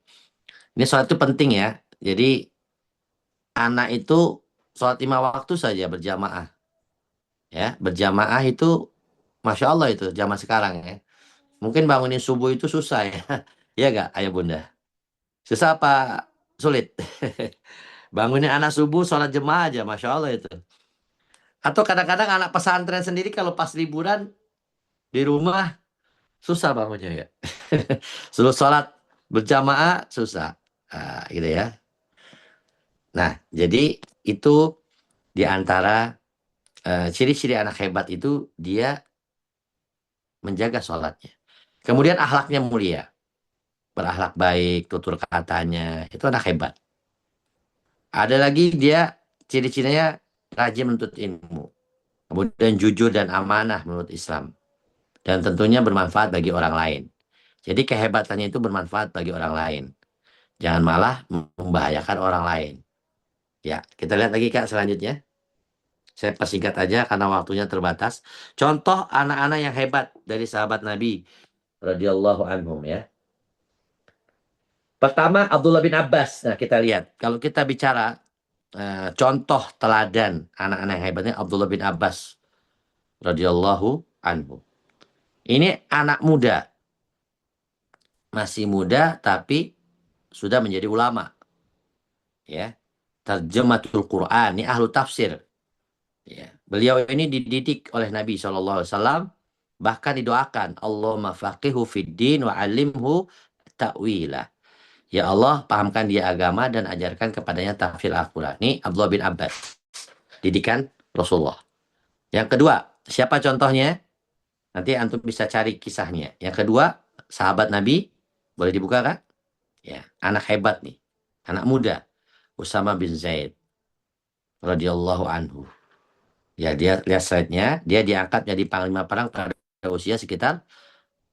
sholat itu penting ya. Jadi anak itu sholat 5 waktu saja berjamaah. Ya, berjamaah itu Masya Allah itu zaman sekarang ya. Mungkin bangunin subuh itu susah ya. Iya gak ayah bunda? Susah apa sulit? Bangunin anak subuh sholat jemaah aja Masya Allah itu. Atau kadang-kadang anak pesantren sendiri kalau pas liburan di rumah susah bangunnya ya. Suruh sholat berjamaah susah. Nah, gitu ya. Nah, jadi itu di antara ciri-ciri anak hebat itu dia menjaga sholatnya. Kemudian akhlaknya mulia. Berakhlak baik, tutur katanya. Itu anak hebat. Ada lagi dia ciri-cirinya rajin menuntut ilmu. Kemudian jujur dan amanah menurut Islam. Dan tentunya bermanfaat bagi orang lain. Jadi kehebatannya itu bermanfaat bagi orang lain. Jangan malah membahayakan orang lain. Ya, kita lihat lagi Kak selanjutnya. Saya persingkat aja karena waktunya terbatas. Contoh anak-anak yang hebat dari sahabat Nabi radhiyallahu anhum ya. Pertama Abdullah bin Abbas. Nah, kita lihat. Kalau kita bicara contoh teladan anak-anak yang hebatnya Abdullah bin Abbas radhiyallahu anhu. Ini anak muda. Masih muda tapi sudah menjadi ulama. Ya. Terjematul Quran, ini ahlu tafsir. Ya. Beliau ini dididik oleh Nabi SAW, bahkan didoakan, Allahumma faqihu fid din wa alimhu ta'wilah. Ya Allah, pahamkan dia agama dan ajarkan kepadanya tafsir Al-Quran. Ini Abdullah bin Abbas. Didikan Rasulullah. Yang kedua, siapa contohnya? Nanti antum bisa cari kisahnya. Yang kedua, sahabat Nabi. Boleh dibuka kan? Ya, anak hebat nih. Anak muda. Usama bin Zaid. Radhiyallahu anhu. Ya, dia lihat slide-nya. Dia diangkat jadi panglima perang pada usia sekitar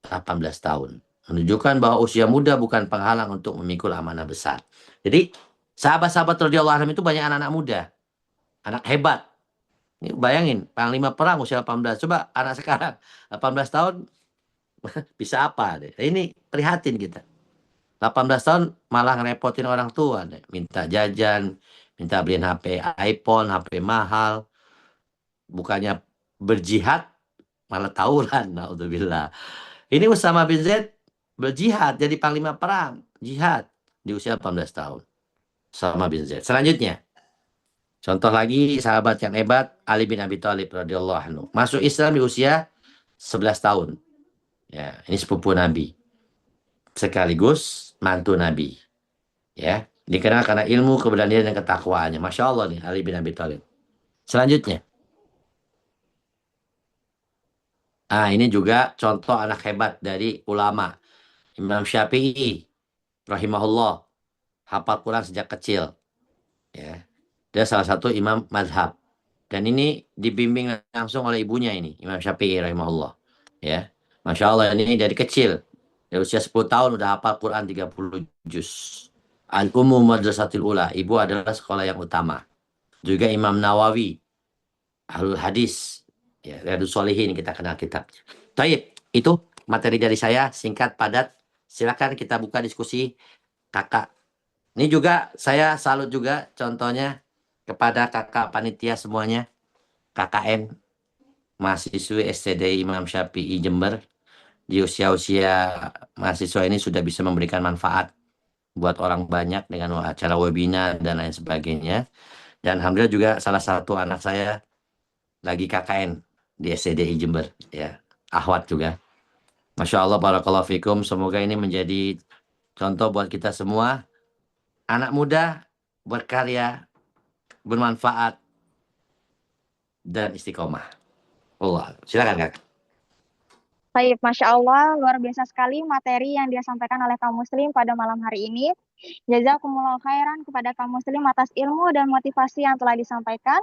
18 tahun. Menunjukkan bahwa usia muda bukan penghalang untuk memikul amanah besar. Jadi, sahabat-sahabat radhiyallahu anhum itu banyak anak-anak muda. Anak hebat. Ini bayangin, panglima perang usia 18. Coba anak sekarang 18 tahun bisa apa deh. Ini prihatin kita. 18 tahun malah ngerepotin orang tua deh. Minta jajan, minta beliin HP iPhone, HP mahal. Bukannya berjihad, malah tawuran. Naudzubillah. Ini Usama bin Zaid berjihad jadi panglima perang. Jihad di usia 18 tahun. Usama bin Zaid. Selanjutnya. Contoh lagi sahabat yang hebat Ali bin Abi Thalib radhiyallahu anhu. Masuk Islam di usia 11 tahun. Ya, ini sepupu Nabi. Sekaligus mantu Nabi. Ya, dikenal karena ilmu, keberanian dan ketakwaannya. Masya Allah nih Ali bin Abi Thalib. Selanjutnya. Nah, ini juga contoh anak hebat dari ulama. Imam Syafi'i rahimahullah. Hafal Quran sejak kecil. Ya. Dia salah satu imam mazhab. Dan ini dibimbing langsung oleh ibunya ini, Imam Syafi'i rahimahullah. Ya. Masya Allah, ini dari kecil. Dari usia 10 tahun udah hafal Quran 30 juz. Al-Ummu Madrasatil Ula. Ibu adalah sekolah yang utama. Juga Imam Nawawi. Ahlul Hadis. Ya, Riyadhus Shalihin kita kenal kitabnya. Taib, itu materi dari saya, singkat, padat. Silakan kita buka diskusi, kakak. Ini juga saya salut juga contohnya kepada kakak panitia semuanya, KKN, mahasiswi STD Imam Syafi'i Jember. Di usia-usia mahasiswa ini sudah bisa memberikan manfaat buat orang banyak dengan acara webinar dan lain sebagainya. Dan alhamdulillah juga salah satu anak saya lagi KKN di SCDI Jember, ya, Ahwat juga. Masya Allah, barakallahu fikum. Semoga ini menjadi contoh buat kita semua, anak muda berkarya, bermanfaat, dan istiqomah. Allah, silakan kak. Baik, Masya Allah, luar biasa sekali materi yang dia sampaikan oleh kaum muslim pada malam hari ini. Jazakumullah khairan kepada kaum muslim atas ilmu dan motivasi yang telah disampaikan.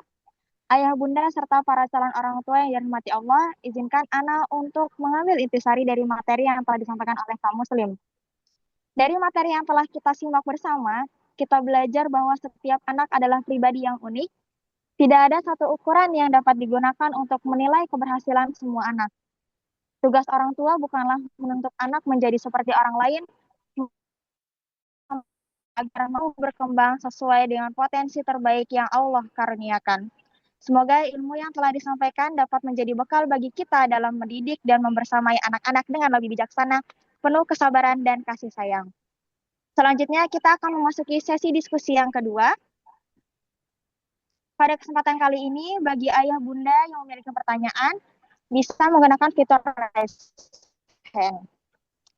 Ayah bunda serta para calon orang tua yang dirahmati Allah, izinkan Ana untuk mengambil intisari dari materi yang telah disampaikan oleh kaum muslim. Dari materi yang telah kita simak bersama, kita belajar bahwa setiap anak adalah pribadi yang unik. Tidak ada satu ukuran yang dapat digunakan untuk menilai keberhasilan semua anak. Tugas orang tua bukanlah menuntut anak menjadi seperti orang lain, agar mau berkembang sesuai dengan potensi terbaik yang Allah karuniakan. Semoga ilmu yang telah disampaikan dapat menjadi bekal bagi kita dalam mendidik dan membersamai anak-anak dengan lebih bijaksana, penuh kesabaran dan kasih sayang. Selanjutnya kita akan memasuki sesi diskusi yang kedua. Pada kesempatan kali ini, bagi ayah bunda yang memiliki pertanyaan, bisa menggunakan fitur raise hand.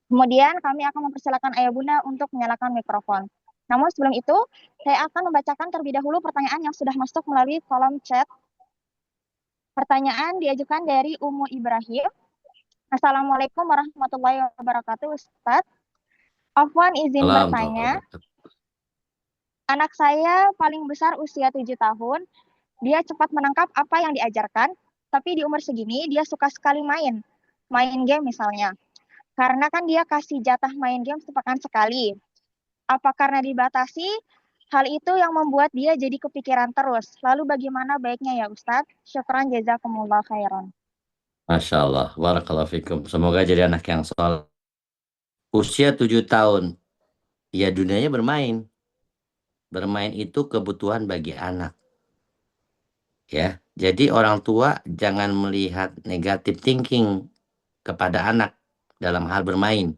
Kemudian kami akan mempersilakan ayah bunda untuk menyalakan mikrofon. Namun sebelum itu, saya akan membacakan terlebih dahulu pertanyaan yang sudah masuk melalui kolom chat. Pertanyaan diajukan dari Umu Ibrahim. Assalamualaikum warahmatullahi wabarakatuh, Ustadz. Afwan izin bertanya, anak saya paling besar usia 7 tahun, dia cepat menangkap apa yang diajarkan, tapi di umur segini dia suka sekali main game misalnya. Karena kan dia kasih jatah main game sepekan sekali. Apa karena dibatasi, hal itu yang membuat dia jadi kepikiran terus. Lalu bagaimana baiknya ya Ustadz? Syukran jazakumullah khairan. Masya Allah, barakallahu fikum. Semoga jadi anak yang soleh. Usia 7 tahun, ya dunianya bermain. Bermain itu kebutuhan bagi anak. Ya, jadi orang tua jangan melihat negatif thinking kepada anak dalam hal bermain.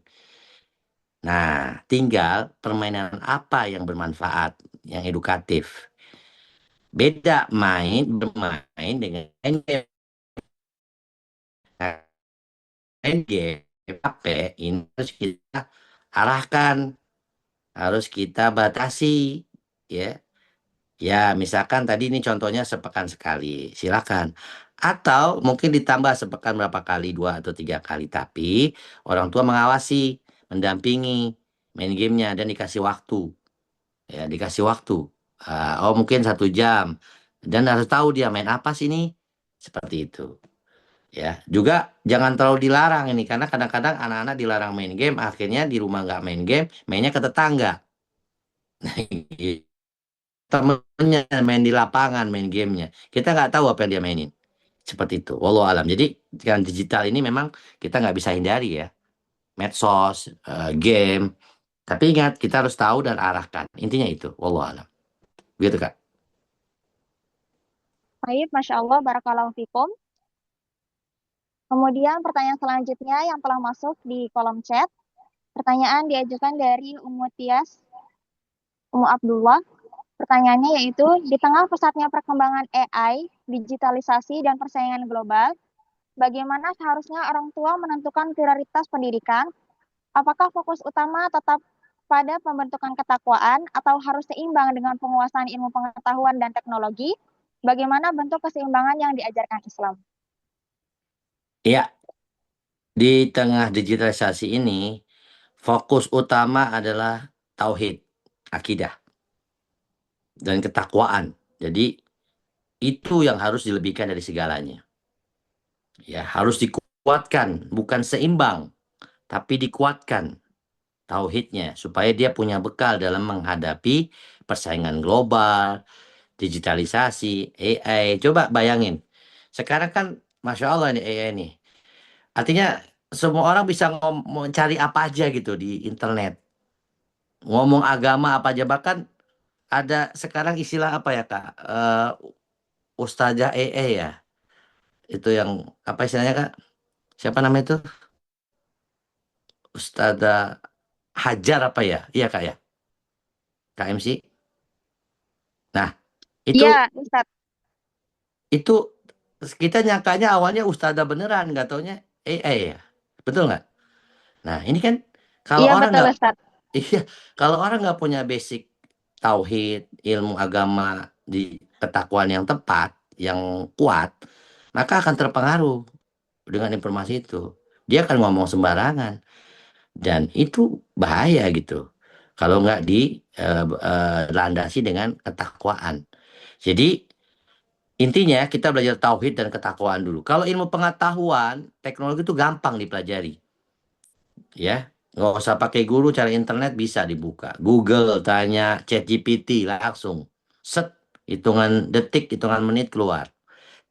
Nah, tinggal permainan apa yang bermanfaat, yang edukatif. Beda bermain dengan main game. Nah, main game HP ini harus kita arahkan, harus kita batasi, ya. Ya, misalkan tadi ini contohnya sepekan sekali, silakan. Atau mungkin ditambah sepekan berapa kali, 2 atau 3 kali. Tapi orang tua mengawasi, mendampingi main gamenya dan dikasih waktu. Ya, dikasih waktu. Oh, mungkin 1 jam. Dan harus tahu dia main apa sih ini. Seperti itu. Ya, juga jangan terlalu dilarang ini. Karena kadang-kadang anak-anak dilarang main game, akhirnya di rumah nggak main game, mainnya ke tetangga. Temennya main di lapangan, main gamenya. Kita nggak tahu apa yang dia mainin. Seperti itu. Wallahu alam. Jadi dengan digital ini memang kita nggak bisa hindari ya. Medsos, game. Tapi ingat, kita harus tahu dan arahkan. Intinya itu. Wallahu alam. Begitu Kak. Baik, Masya Allah, barakallahu fikum. Kemudian pertanyaan selanjutnya yang telah masuk di kolom chat. Pertanyaan diajukan dari Umu Tias, Umu Abdullah. Pertanyaannya yaitu, di tengah pesatnya perkembangan AI, digitalisasi, dan persaingan global, bagaimana seharusnya orang tua menentukan prioritas pendidikan? Apakah fokus utama tetap pada pembentukan ketakwaan atau harus seimbang dengan penguasaan ilmu pengetahuan dan teknologi? Bagaimana bentuk keseimbangan yang diajarkan Islam? Iya, di tengah digitalisasi ini, fokus utama adalah tauhid, akidah, dan ketakwaan. Jadi, itu yang harus dilebihkan dari segalanya. Ya, harus dikuatkan, bukan seimbang, tapi dikuatkan tauhidnya supaya dia punya bekal dalam menghadapi persaingan global, digitalisasi, AI. Coba bayangin, Sekarang kan, masya Allah nih AI nih. Artinya semua orang bisa mencari apa aja gitu di internet. Ngomong agama apa aja, bahkan ada sekarang istilah apa ya Kak? Ustazah AI ya. Itu yang apa istilahnya Kak? Siapa namanya itu? Ustazah Hajar apa ya? Iya Kak ya. KMC. Nah, itu Iya, Ustadz. itu kita nyangkanya awalnya ustazah beneran, nggak taunya AI ya. Betul nggak? Nah, ini kan kalau Iya, orang betul, nggak, Ustadz. iya, kalau orang nggak punya basic tauhid, ilmu agama di ketakwaan yang tepat, yang kuat, maka akan terpengaruh dengan informasi itu. Dia akan ngomong sembarangan dan itu bahaya gitu. Kalau nggak dilandasi dengan ketakwaan. Jadi intinya kita belajar tauhid dan ketakwaan dulu. Kalau ilmu pengetahuan, teknologi itu gampang dipelajari, ya. Nggak usah pakai guru, cari internet bisa dibuka. Google, tanya ChatGPT langsung. Set, hitungan detik, hitungan menit keluar.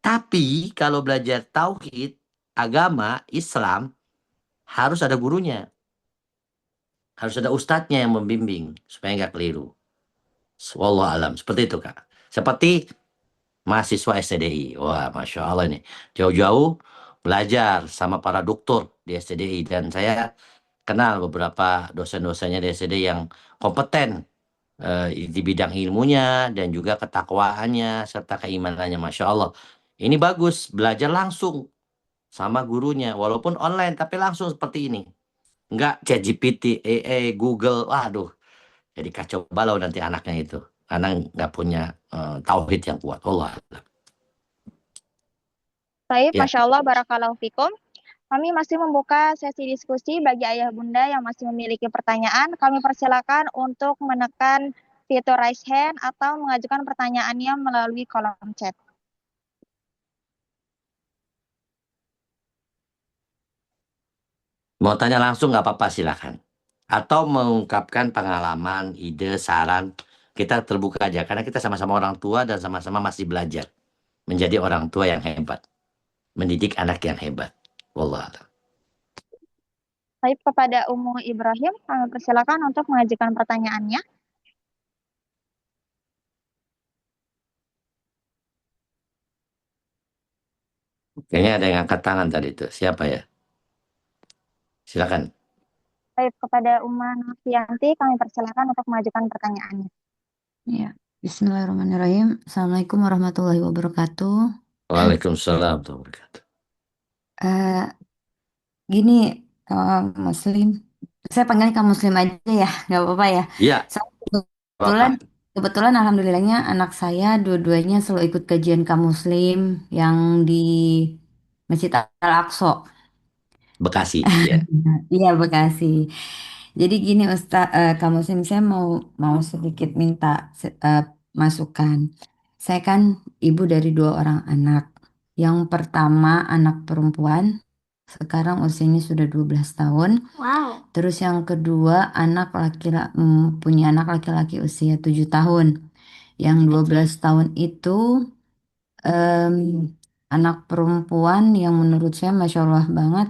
Tapi kalau belajar tauhid, agama, Islam, harus ada gurunya. Harus ada ustadznya yang membimbing supaya nggak keliru. Wallahu alam. Seperti itu, Kak. Seperti mahasiswa STDI. Wah, Masya Allah nih. Jauh-jauh belajar sama para doktor di STDI. Dan saya kenal beberapa dosen-dosennya di STDI yang kompeten di bidang ilmunya dan juga ketakwaannya serta keimanannya. Masya Allah. Ini bagus, belajar langsung sama gurunya. Walaupun online, tapi langsung seperti ini. Enggak ChatGPT, AI, Google. Waduh, jadi kacau balau nanti anaknya itu. Karena nggak punya tauhid yang kuat. Allah. Baik, Ya. Masya Allah, Barakallahu Fikum. Kami masih membuka sesi diskusi bagi ayah bunda yang masih memiliki pertanyaan. Kami persilakan untuk menekan fitur raise hand atau mengajukan pertanyaannya melalui kolom chat. Mau tanya langsung nggak apa-apa silakan. Atau mengungkapkan pengalaman, ide, saran. Kita terbuka aja karena kita sama-sama orang tua dan sama-sama masih belajar menjadi orang tua yang hebat, mendidik anak yang hebat. Wallah. Baik, kepada Umu Ibrahim, kami persilakan untuk mengajukan pertanyaannya. Kayaknya ada yang angkat tangan tadi itu. Siapa ya? Silakan. Baik, kepada Uma Novianti, kami persilakan untuk mengajukan pertanyaannya. Ya, Bismillahirrahmanirrahim. Assalamualaikum warahmatullahi wabarakatuh. Waalaikumsalam warahmatullahi wabarakatuh. Eh, Gini, Muslim. Saya panggilnya kamu Muslim aja ya, nggak apa-apa ya. Iya, Saya apa-apa. kebetulan alhamdulillahnya anak saya dua-duanya selalu ikut kajian kamu Muslim yang di Masjid Al-Aqsa. Bekasi, ya. Iya, Bekasi. Jadi gini Ustaz, kamu Muslim saya mau mau sedikit minta masukan. Saya kan ibu dari dua orang anak. Yang pertama anak perempuan, sekarang usianya sudah 12 tahun. Wow. Terus yang kedua anak punya anak laki-laki usia 7 tahun. Yang 12 tahun itu em, anak perempuan yang menurut saya Masya Allah banget.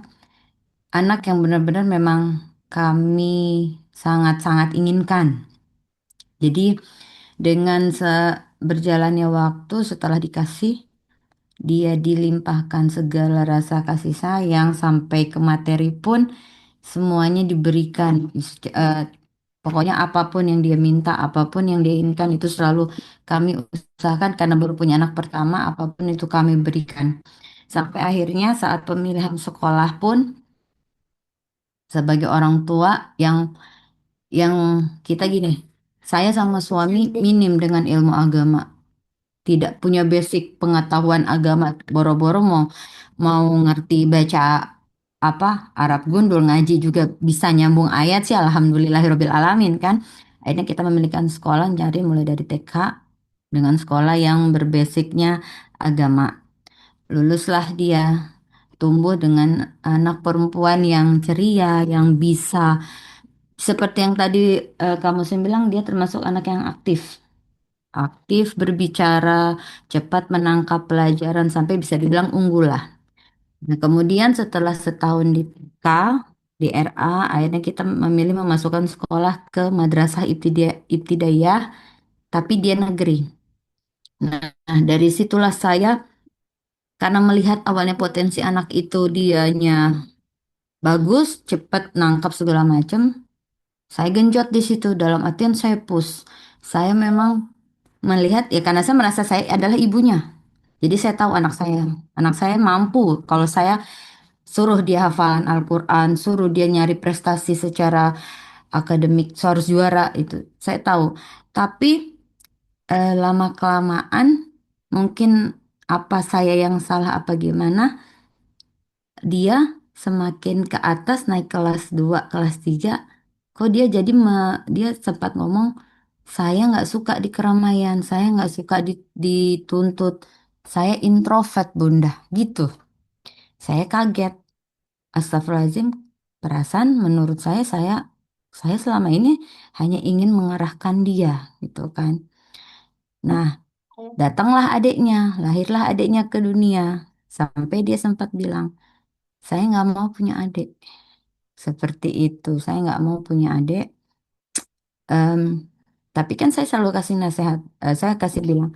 Anak yang benar-benar memang kami sangat-sangat inginkan. Jadi dengan berjalannya waktu setelah dikasih, dia dilimpahkan segala rasa kasih sayang sampai ke materi pun semuanya diberikan. Pokoknya apapun yang dia minta, apapun yang dia inginkan itu selalu kami usahakan karena baru punya anak pertama, apapun itu kami berikan. Sampai akhirnya saat pemilihan sekolah pun sebagai orang tua yang kita gini, saya sama suami minim dengan ilmu agama, tidak punya basic pengetahuan agama, boro-boro mau mau ngerti baca apa Arab gundul ngaji juga bisa nyambung ayat sih alhamdulillahirabbil alamin kan. Akhirnya kita memiliki sekolah jadi mulai dari TK dengan sekolah yang berbasicnya agama. Luluslah dia, tumbuh dengan anak perempuan yang ceria, yang bisa seperti yang tadi kamu bilang dia termasuk anak yang aktif. aktif berbicara, cepat menangkap pelajaran sampai bisa dibilang unggul lah. Nah, kemudian setelah setahun di PK, di RA, akhirnya kita memilih memasukkan sekolah ke Madrasah Ibtidaiyah, tapi dia negeri. Nah, dari situlah saya, karena melihat awalnya potensi anak itu dianya bagus, cepat nangkap segala macam, saya genjot di situ, dalam artian saya push. Saya memang melihat, ya karena saya merasa saya adalah ibunya. Jadi saya tahu anak saya mampu kalau saya suruh dia hafalan Al-Quran, suruh dia nyari prestasi secara akademik, harus juara itu. Saya tahu. Tapi lama kelamaan mungkin apa saya yang salah apa gimana, dia semakin ke atas naik kelas 2 kelas 3 kok dia jadi dia sempat ngomong, saya nggak suka di keramaian, saya nggak suka dituntut, saya introvert bunda, gitu. Saya kaget. Astagfirullahaladzim, perasaan menurut saya selama ini hanya ingin mengarahkan dia, gitu kan. Nah, datanglah adiknya, lahirlah adiknya ke dunia. Sampai dia sempat bilang, saya nggak mau punya adik. Seperti itu, saya nggak mau punya adik. Em, tapi kan saya selalu kasih nasihat, saya kasih bilang,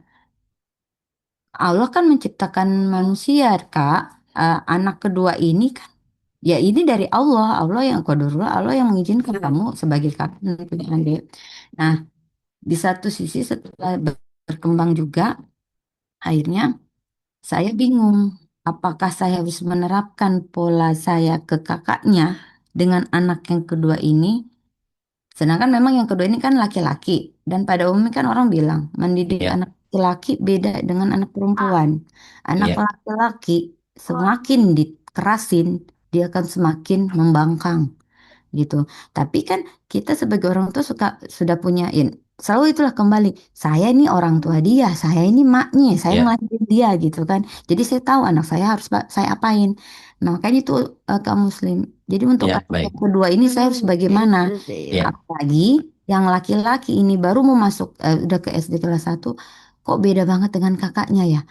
Allah kan menciptakan manusia, Kak. Anak kedua ini kan, ya ini dari Allah, Allah yang qadarullah, Allah yang mengizinkan kamu sebagai kakak punya adik. Nah, di satu sisi setelah berkembang juga, akhirnya saya bingung, apakah saya harus menerapkan pola saya ke kakaknya dengan anak yang kedua ini. Sedangkan memang yang kedua ini kan laki-laki. Dan pada umumnya kan orang bilang, mendidik Ya, anak laki-laki beda dengan anak perempuan. Anak ya, laki-laki semakin dikerasin, dia akan semakin membangkang gitu. Tapi kan kita sebagai orang tua sudah punyain. Selalu itulah kembali. Saya ini orang tua dia, saya ini maknya, saya ya, ngelahirin dia gitu kan. Jadi saya tahu anak saya harus saya apain. Nah, makanya itu Kak Muslim. Jadi untuk ya, anak baik. yang kedua ini saya harus bagaimana? Ya, Apalagi yang laki-laki ini baru mau masuk udah ke SD kelas 1, kok beda banget dengan kakaknya ya?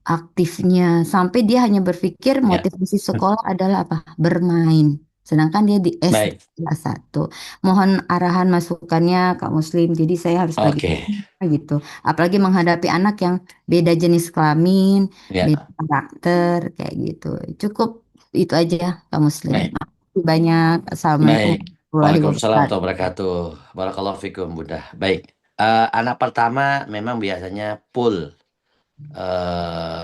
Aktifnya sampai dia hanya berpikir ya, motivasi sekolah adalah apa? Bermain. Sedangkan dia di SD baik. kelas 1. Mohon arahan masukannya Kak Muslim. Jadi saya harus Oke, bagaimana gitu. Apalagi menghadapi anak yang beda jenis kelamin, ya, beda karakter kayak gitu. Cukup itu aja Kak Muslim. baik. Makasih banyak. Assalamualaikum Baik. warahmatullahi Waalaikumsalam wabarakatuh. warahmatullahi wabarakatuh. Barakallahu fikum, Bunda. Baik. Anak pertama memang biasanya full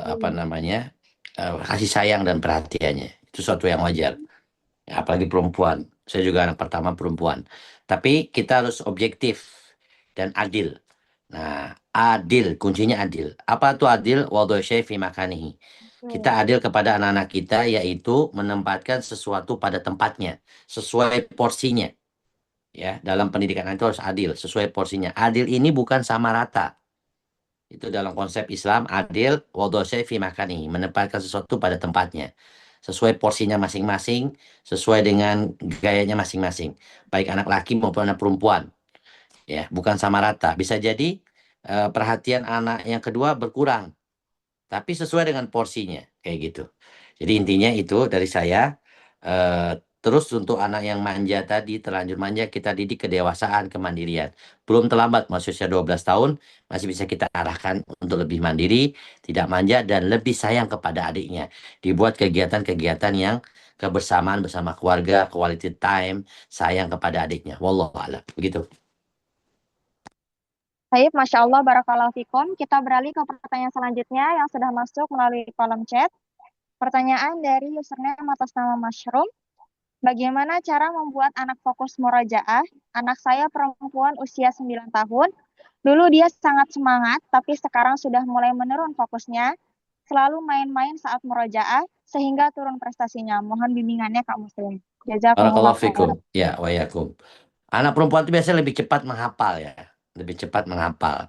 apa namanya? Kasih sayang dan perhatiannya. Itu suatu yang wajar. Ya, apalagi perempuan. Saya juga anak pertama perempuan. Tapi kita harus objektif dan adil. Nah, adil, kuncinya adil. Apa tuh adil? Wadhu syai' fi makanihi. Kita adil kepada anak-anak kita, yaitu menempatkan sesuatu pada tempatnya, sesuai porsinya. Ya, dalam pendidikan itu harus adil, sesuai porsinya. Adil ini bukan sama rata. Itu dalam konsep Islam, adil, wadhu syai' fi makanihi, menempatkan sesuatu pada tempatnya, sesuai porsinya masing-masing, sesuai dengan gayanya masing-masing, baik anak laki maupun anak perempuan. Ya, bukan sama rata. Bisa jadi perhatian anak yang kedua berkurang, tapi sesuai dengan porsinya, kayak gitu. Jadi intinya itu dari saya. eh, Terus untuk anak yang manja tadi, terlanjur manja, kita didik kedewasaan, kemandirian. Belum terlambat, masih usia 12 tahun, masih bisa kita arahkan untuk lebih mandiri, tidak manja, dan lebih sayang kepada adiknya. Dibuat kegiatan-kegiatan yang kebersamaan bersama keluarga, quality time, sayang kepada adiknya. Wallahu a'lam. Begitu. Baik, Masya Allah, Barakallahu Fikum. Kita beralih ke pertanyaan selanjutnya yang sudah masuk melalui kolom chat. Pertanyaan dari username atas nama Mushroom. Bagaimana cara membuat anak fokus murojaah? Anak saya perempuan usia 9 tahun. Dulu dia sangat semangat, tapi sekarang sudah mulai menurun fokusnya. Selalu main-main saat murojaah, sehingga turun prestasinya. Mohon bimbingannya Kak Muslim. Jazakumullah Barakallahu fikum. khairan. Ya, wa yakum. Anak perempuan itu biasanya lebih cepat menghafal ya. Lebih cepat menghafal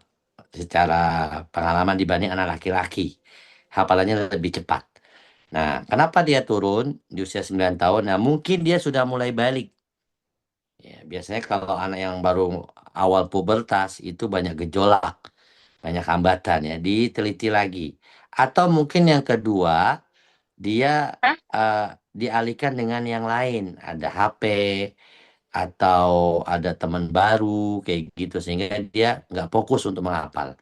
secara pengalaman dibanding anak laki-laki. Hafalannya lebih cepat. Nah, kenapa dia turun di usia 9 tahun? Nah, mungkin dia sudah mulai balik. Ya, biasanya kalau anak yang baru awal pubertas itu banyak gejolak. banyak hambatan ya, diteliti lagi. Atau mungkin yang kedua, dia eh, dialihkan dengan yang lain, ada HP atau ada teman baru kayak gitu sehingga dia nggak fokus untuk menghafal.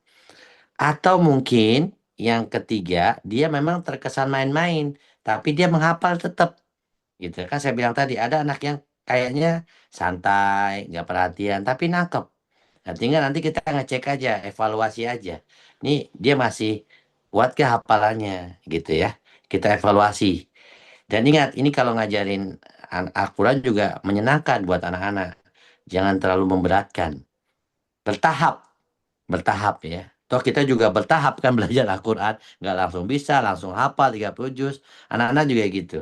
Atau mungkin yang ketiga, dia memang terkesan main-main, tapi dia menghafal tetap. Gitu kan saya bilang tadi, ada anak yang kayaknya santai, nggak perhatian, tapi nangkep. Nah, tinggal nanti kita ngecek aja, evaluasi aja. Nih dia masih kuat ke hafalannya gitu ya. Kita evaluasi. Dan ingat, ini kalau ngajarin Al-Quran juga menyenangkan buat anak-anak. Jangan terlalu memberatkan. Bertahap, bertahap ya. Toh kita juga bertahap kan belajar Al-Quran. Nggak langsung bisa, langsung hafal 30 juz. Anak-anak juga gitu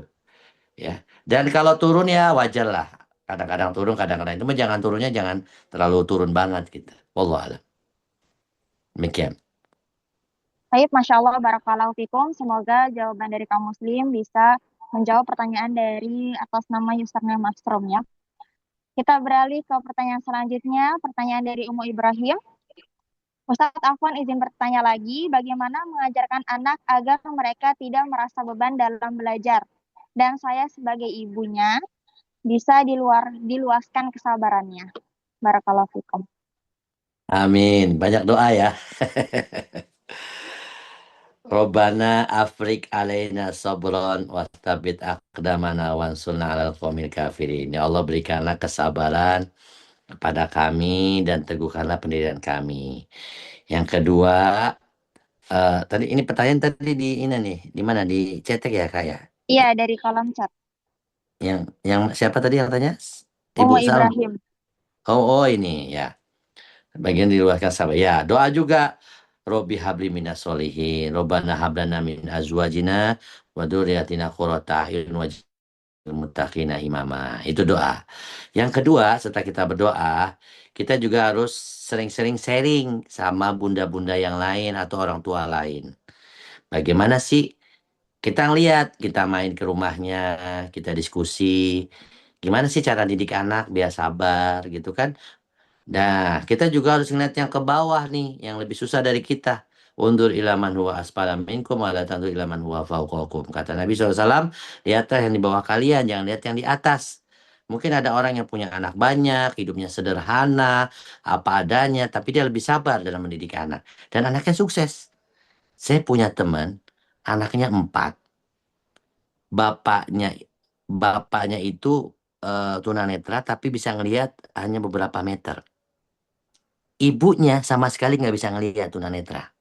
ya. Dan kalau turun ya wajar lah. Kadang-kadang turun, kadang-kadang itu mah jangan turunnya jangan terlalu turun banget gitu. Wallah alam. Demikian. Baik, Masya Allah, Barakallahu Fikum. Semoga jawaban dari kaum muslim bisa menjawab pertanyaan dari atas nama username Mastrom ya. Kita beralih ke pertanyaan selanjutnya, pertanyaan dari Umu Ibrahim. Ustadz Afwan izin bertanya lagi, bagaimana mengajarkan anak agar mereka tidak merasa beban dalam belajar? Dan saya sebagai ibunya bisa diluaskan kesabarannya. Barakallahu fikum. Amin. Banyak doa ya. Robbana afrik alaina sabron wastabit aqdamana wansurna alal qawmil kafirin. Ya Allah, berikanlah kesabaran kepada kami dan teguhkanlah pendirian kami. Yang kedua, tadi ini pertanyaan tadi di ini nih, di mana di cetek ya Kak ya? Iya, dari kolom chat. Yang siapa tadi yang tanya? Ibu Umu Salma. Ibrahim. Oh ini ya. Bagian diluaskan sabar. Ya, doa juga. Robi habli minas solihin. Robbana hablana min azwajina wa dzurriyyatina qurrata a'yun waj'alna muttaqina imama. Itu doa. Yang kedua, setelah kita berdoa, kita juga harus sering-sering sharing sama bunda-bunda yang lain atau orang tua lain. Bagaimana sih kita ngeliat, kita main ke rumahnya, kita diskusi. Gimana sih cara didik anak biar sabar gitu kan? Nah, kita juga harus ngeliat yang ke bawah nih, yang lebih susah dari kita. Undur ilaman huwa asfala minkum wa la tandur ilaman huwa fauqakum. Kata Nabi SAW, lihatlah yang di bawah kalian, jangan lihat yang di atas. Mungkin ada orang yang punya anak banyak, hidupnya sederhana, apa adanya, tapi dia lebih sabar dalam mendidik anak. Dan anaknya sukses. Saya punya teman, anaknya 4, bapaknya bapaknya itu tunanetra tapi bisa ngelihat hanya beberapa meter. Ibunya sama sekali nggak bisa ngelihat tunanetra.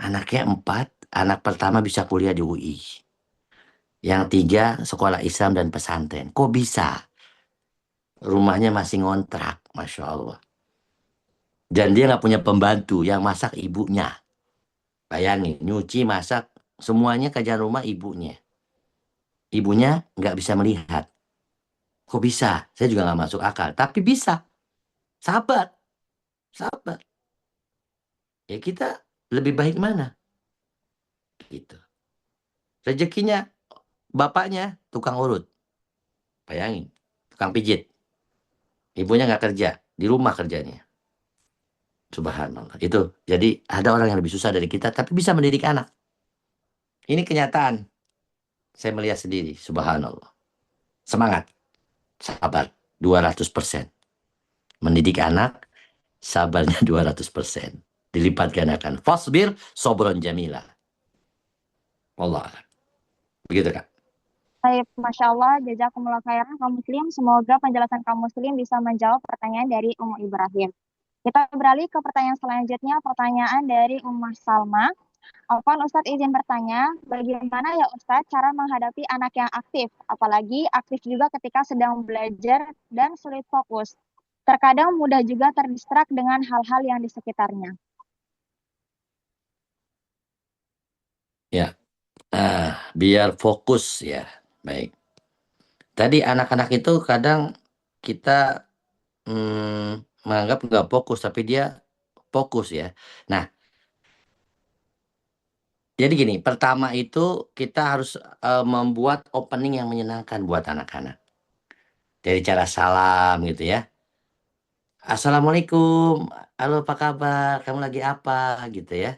Anaknya 4, anak pertama bisa kuliah di UI. Yang 3 sekolah Islam dan pesantren. Kok bisa? Rumahnya masih ngontrak, Masya Allah. Dan dia nggak punya pembantu, yang masak ibunya. Bayangin, nyuci, masak, semuanya kerjaan rumah ibunya. Ibunya nggak bisa melihat. Kok bisa? Saya juga nggak masuk akal. Tapi bisa. Sabar, sabar. Ya kita lebih baik mana? Gitu. Rezekinya bapaknya tukang urut. Bayangin, tukang pijit. Ibunya nggak kerja, di rumah kerjanya. Subhanallah. Itu. Jadi ada orang yang lebih susah dari kita, tapi bisa mendidik anak. Ini kenyataan. Saya melihat sendiri. Subhanallah. Semangat. Sabar. 200%. Mendidik anak, sabarnya 200%. Dilipat gandakan. Fasbir sobron jamila. Allah. Begitu Kak. Baik, Masya Allah, jazakumullah khairan kaum muslim. Semoga penjelasan kaum muslim bisa menjawab pertanyaan dari Umu Ibrahim. Kita beralih ke pertanyaan selanjutnya, pertanyaan dari Ummah Salma. Afwan, Ustadz izin bertanya, bagaimana ya Ustadz cara menghadapi anak yang aktif, apalagi aktif juga ketika sedang belajar dan sulit fokus. Terkadang mudah juga terdistrak dengan hal-hal yang di sekitarnya. Ya. Biar fokus ya. Baik. Tadi anak-anak itu kadang kita menganggap nggak fokus, tapi dia fokus ya. Nah, jadi gini, pertama itu kita harus membuat opening yang menyenangkan buat anak-anak. Dari cara salam gitu ya. Assalamualaikum, halo apa kabar, kamu lagi apa gitu ya.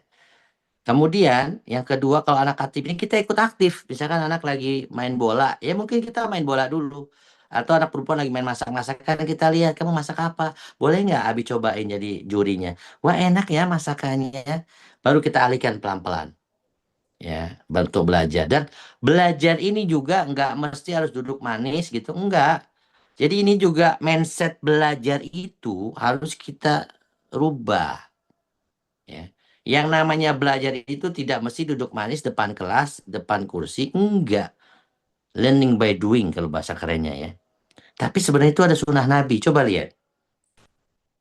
Kemudian yang kedua kalau anak aktif ini kita ikut aktif. Misalkan anak lagi main bola, ya mungkin kita main bola dulu. Atau anak perempuan lagi main masak-masakan, kita lihat kamu masak apa. Boleh nggak Abi cobain jadi jurinya? Wah enak ya masakannya. Baru kita alihkan pelan-pelan. Ya, bentuk belajar. Dan belajar ini juga nggak mesti harus duduk manis gitu. Enggak. Jadi ini juga mindset belajar itu harus kita rubah. Ya. Yang namanya belajar itu tidak mesti duduk manis depan kelas, depan kursi, enggak. Learning by doing kalau bahasa kerennya ya. Tapi sebenarnya itu ada sunnah Nabi. Coba lihat.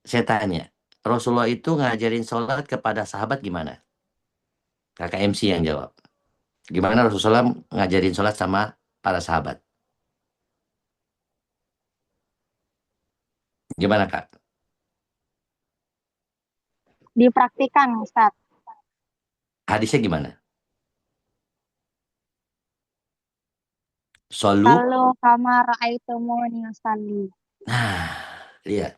Saya tanya, Rasulullah itu ngajarin sholat kepada sahabat gimana? Kakak MC yang jawab. Gimana Rasulullah ngajarin sholat sama para sahabat? Gimana Kak? Dipraktikan, Ustadz. Hadisnya gimana? Solu. Kalau kamar aitumuni usalli. Nah, lihat.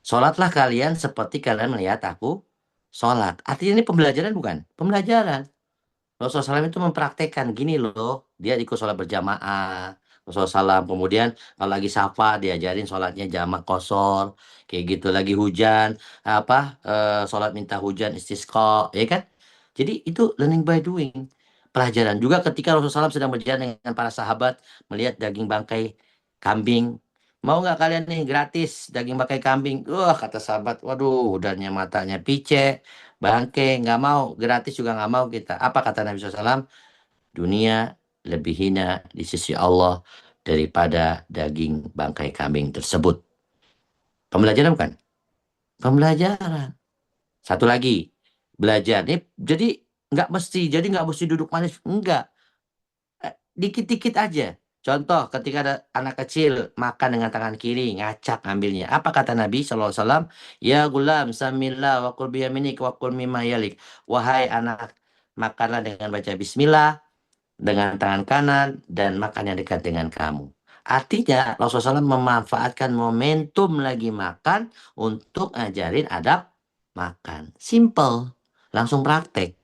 Sholatlah kalian seperti kalian melihat aku sholat. Artinya ini pembelajaran bukan? Pembelajaran. Rasulullah SAW itu mempraktekkan gini loh, dia ikut sholat berjamaah. Rasulullah SAW kemudian kalau lagi safar diajarin sholatnya jamak kosor, kayak gitu. Lagi hujan, sholat minta hujan istisqa, ya kan? Jadi itu learning by doing. Pelajaran juga ketika Rasulullah SAW sedang berjalan dengan para sahabat melihat daging bangkai kambing. Mau nggak kalian nih gratis daging bangkai kambing? Wah kata sahabat, waduh, udahnya matanya pice. Bangke, nggak mau, gratis juga nggak mau kita. Apa kata Nabi SAW? Dunia lebih hina di sisi Allah daripada daging bangkai kambing tersebut. Pembelajaran bukan? Pembelajaran. Satu lagi, belajar. Nih, jadi nggak mesti duduk manis. Enggak, dikit-dikit aja. Contoh, ketika ada anak kecil makan dengan tangan kiri, ngacak ngambilnya. Apa kata Nabi SAW? Ya gulam, samillah, wa kul biyaminik, wa kul mimma yalik. Wahai anak, makanlah dengan baca bismillah, dengan tangan kanan, dan makan yang dekat dengan kamu. Artinya, Rasulullah SAW memanfaatkan momentum lagi makan untuk ngajarin adab makan. Simple, langsung praktek.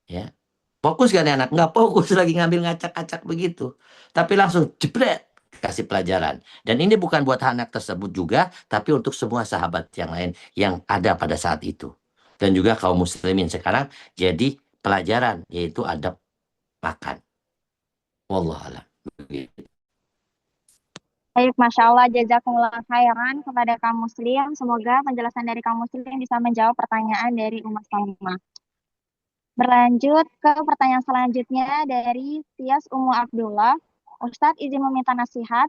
Ya. Fokus gak nih anak? Nggak fokus lagi ngambil ngacak-ngacak begitu. Tapi langsung jebret kasih pelajaran. Dan ini bukan buat anak tersebut juga, tapi untuk semua sahabat yang lain yang ada pada saat itu. Dan juga kaum muslimin sekarang jadi pelajaran, yaitu adab makan. Wallahualam. Baik, Masya Allah, jazakumullah khairan kepada kaum muslim. Semoga penjelasan dari kaum muslim bisa menjawab pertanyaan dari umat Salimah. Berlanjut ke pertanyaan selanjutnya dari Tias Umu Abdullah. Ustadz izin meminta nasihat,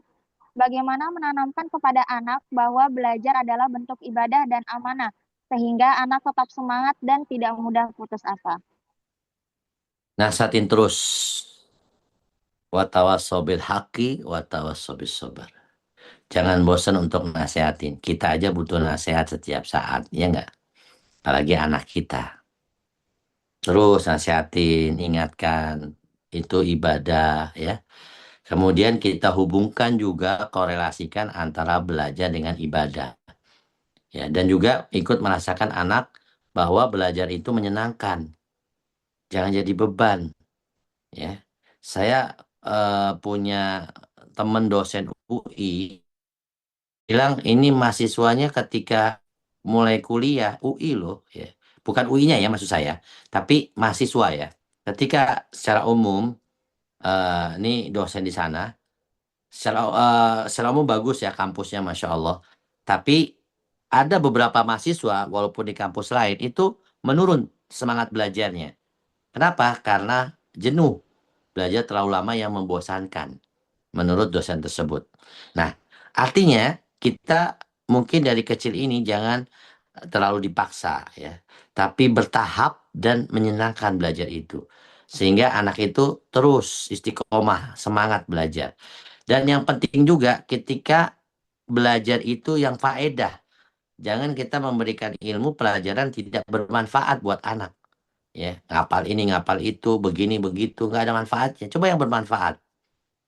bagaimana menanamkan kepada anak bahwa belajar adalah bentuk ibadah dan amanah, sehingga anak tetap semangat dan tidak mudah putus asa. Nasihatin terus. Watawassaw bil haqqi watawassaw bis sabar. Jangan bosan untuk nasihatin. Kita aja butuh nasihat setiap saat, ya enggak? Apalagi anak kita. Terus nasihatin, ingatkan, itu ibadah ya. Kemudian kita hubungkan juga, korelasikan antara belajar dengan ibadah. Ya, dan juga ikut merasakan anak bahwa belajar itu menyenangkan. Jangan jadi beban. Ya. Saya punya teman dosen UI bilang ini mahasiswanya ketika mulai kuliah UI loh ya. Bukan UI-nya ya maksud saya, tapi mahasiswa ya. Ketika secara umum ini dosen di sana secara umum bagus ya kampusnya Masya Allah. Tapi ada beberapa mahasiswa walaupun di kampus lain itu menurun semangat belajarnya. Kenapa? Karena jenuh. Belajar terlalu lama yang membosankan menurut dosen tersebut. Nah, artinya kita mungkin dari kecil ini jangan terlalu dipaksa ya, tapi bertahap dan menyenangkan belajar itu. Sehingga anak itu terus istiqomah, semangat belajar. Dan yang penting juga ketika belajar itu yang faedah. Jangan kita memberikan ilmu pelajaran tidak bermanfaat buat anak. Ya, ngapal ini, ngapal itu, begini, begitu, nggak ada manfaatnya. Coba yang bermanfaat.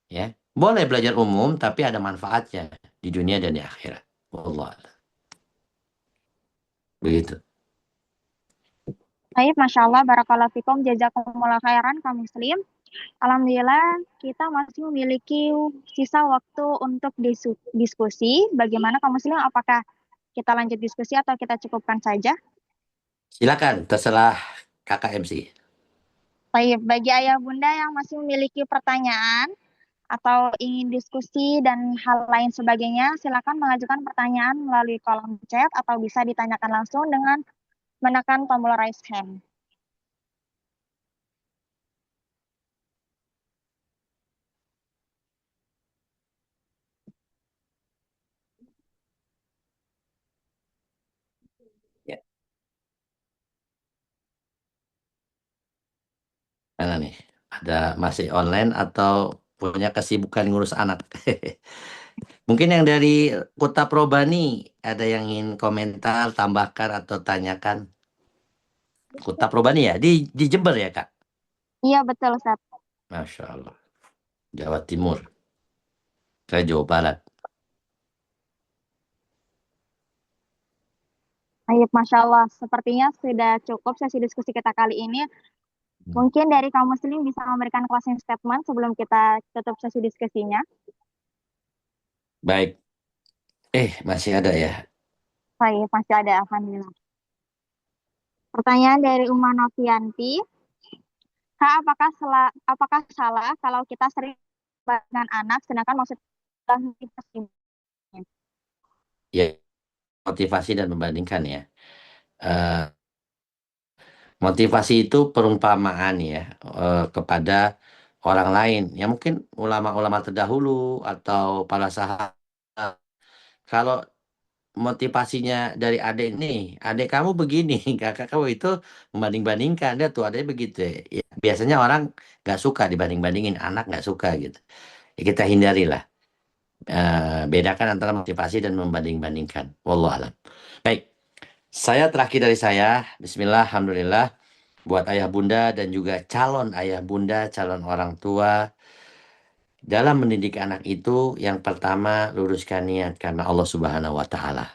Ya, boleh belajar umum, tapi ada manfaatnya di dunia dan di akhirat. Wallah. Begitu. Baik, Masya Allah, Barakallahu Fikum, Jazakumullah khairan, kaum muslim. Alhamdulillah, kita masih memiliki sisa waktu untuk diskusi. Bagaimana kaum muslim, apakah kita lanjut diskusi atau kita cukupkan saja? Silakan, terserah kakak MC. Baik, bagi ayah bunda yang masih memiliki pertanyaan atau ingin diskusi dan hal lain sebagainya, silakan mengajukan pertanyaan melalui kolom chat atau bisa ditanyakan langsung dengan menekan tombol raise hand. Ya. Mana nih? Ada masih online atau punya kesibukan ngurus anak? Mungkin yang dari Kota Probani ada yang ingin komentar, tambahkan atau tanyakan? Kota Probani ya, di Jember ya Kak? Iya, betul, Ustaz. Masya Allah. Jawa Timur. Saya Jawa Barat. Baik, Masya Allah. Sepertinya sudah cukup sesi diskusi kita kali ini. Mungkin dari kaum muslim bisa memberikan closing statement sebelum kita tutup sesi diskusinya. Baik. Masih ada ya. Baik, masih ada, Alhamdulillah. Pertanyaan dari Uma Novianti. Kak, apakah salah kalau kita sering dengan anak, sedangkan maksudnya kita Ya, motivasi dan membandingkan ya. Eh, Motivasi itu perumpamaan ya kepada orang lain. Ya mungkin ulama-ulama terdahulu atau para sahabat. Kalau motivasinya dari adik nih, adik kamu begini, kakak kamu itu membanding-bandingkan. Dia tuh adanya begitu ya. Ya, biasanya orang nggak suka dibanding-bandingin, anak nggak suka gitu. Ya, kita hindarilah. Bedakan antara motivasi dan membanding-bandingkan. Wallahu alam. Baik, saya terakhir dari saya. Bismillah, alhamdulillah. Buat ayah bunda dan juga calon ayah bunda, calon orang tua. Dalam mendidik anak itu, yang pertama luruskan niat karena Allah Subhanahu wa Ta'ala.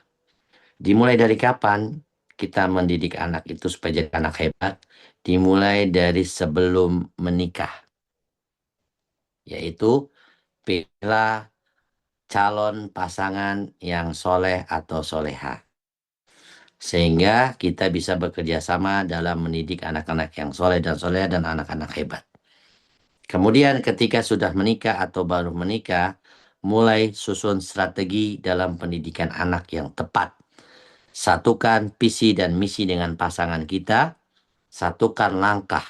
Dimulai dari kapan kita mendidik anak itu supaya jadi anak hebat? Dimulai dari sebelum menikah, yaitu pilihlah calon pasangan yang soleh atau soleha. Sehingga kita bisa bekerja sama dalam mendidik anak-anak yang soleh dan soleha dan anak-anak hebat. Kemudian ketika sudah menikah atau baru menikah, mulai susun strategi dalam pendidikan anak yang tepat. Satukan visi dan misi dengan pasangan kita, satukan langkah.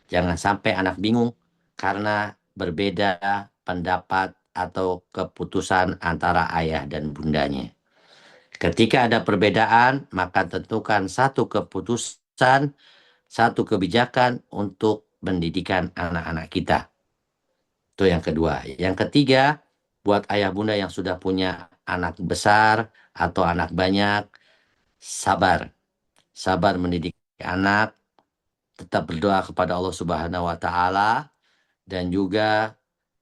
Jangan sampai anak bingung karena berbeda pendapat atau keputusan antara ayah dan bundanya. Ketika ada perbedaan, maka tentukan satu keputusan, satu kebijakan untuk pendidikan anak-anak kita. Itu yang kedua. Yang ketiga, buat ayah bunda yang sudah punya anak besar atau anak banyak, sabar. Sabar mendidik anak, tetap berdoa kepada Allah Subhanahu wa Ta'ala, dan juga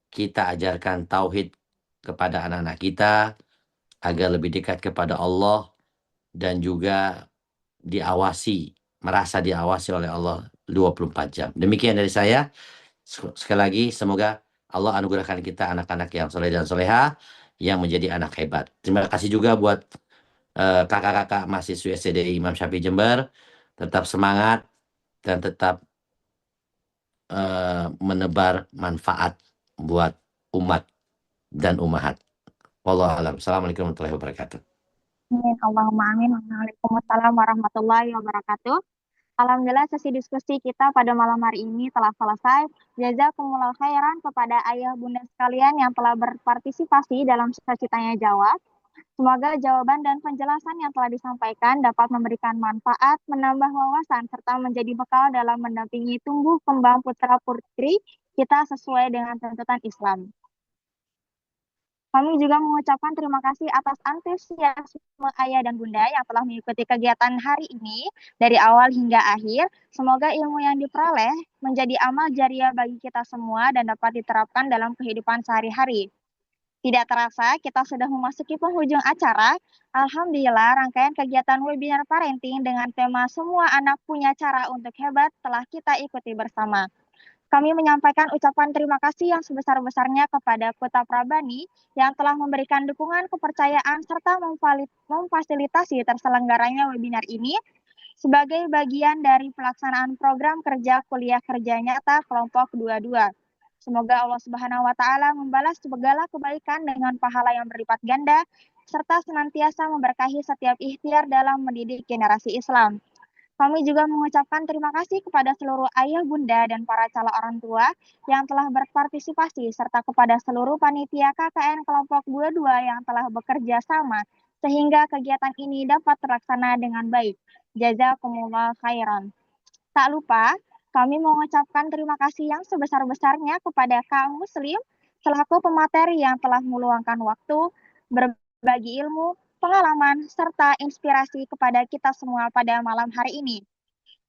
kita ajarkan tauhid kepada anak-anak kita agar lebih dekat kepada Allah dan juga merasa diawasi oleh Allah 24 jam. Demikian dari saya. Sekali lagi, semoga Allah anugerahkan kita anak-anak yang soleh dan soleha yang menjadi anak hebat. Terima kasih juga buat kakak-kakak mahasiswa SCDI Imam Syafi'i Jember. Tetap semangat dan tetap menebar manfaat buat umat dan umahat. Wallahu a'lam. Assalamualaikum warahmatullahi wabarakatuh. Amin. Allahumma amin. Waalaikumsalam warahmatullahi wabarakatuh. Alhamdulillah sesi diskusi kita pada malam hari ini telah selesai. Jazakumullah khairan kepada ayah bunda sekalian yang telah berpartisipasi dalam sesi tanya jawab. Semoga jawaban dan penjelasan yang telah disampaikan dapat memberikan manfaat, menambah wawasan, serta menjadi bekal dalam mendampingi tumbuh kembang putra-putri kita sesuai dengan tuntutan Islam. Kami juga mengucapkan terima kasih atas antusiasme ayah dan bunda yang telah mengikuti kegiatan hari ini dari awal hingga akhir. Semoga ilmu yang diperoleh menjadi amal jariah bagi kita semua dan dapat diterapkan dalam kehidupan sehari-hari. Tidak terasa, kita sudah memasuki penghujung acara. Alhamdulillah, rangkaian kegiatan webinar parenting dengan tema "Semua Anak Punya Cara untuk Hebat" telah kita ikuti bersama. Kami menyampaikan ucapan terima kasih yang sebesar-besarnya kepada Kota Prabani yang telah memberikan dukungan, kepercayaan, serta memfasilitasi terselenggaranya webinar ini sebagai bagian dari pelaksanaan program kerja kuliah kerja nyata kelompok 22. Semoga Allah Subhanahu wa taala membalas segala kebaikan dengan pahala yang berlipat ganda serta senantiasa memberkahi setiap ikhtiar dalam mendidik generasi Islam. Kami juga mengucapkan terima kasih kepada seluruh ayah, bunda, dan para calon orang tua yang telah berpartisipasi, serta kepada seluruh panitia KKN kelompok 22 yang telah bekerja sama sehingga kegiatan ini dapat terlaksana dengan baik. Jazakumullah khairan. Tak lupa, kami mengucapkan terima kasih yang sebesar-besarnya kepada kaum muslim selaku pemateri yang telah meluangkan waktu, berbagi ilmu, pengalaman, serta inspirasi kepada kita semua pada malam hari ini.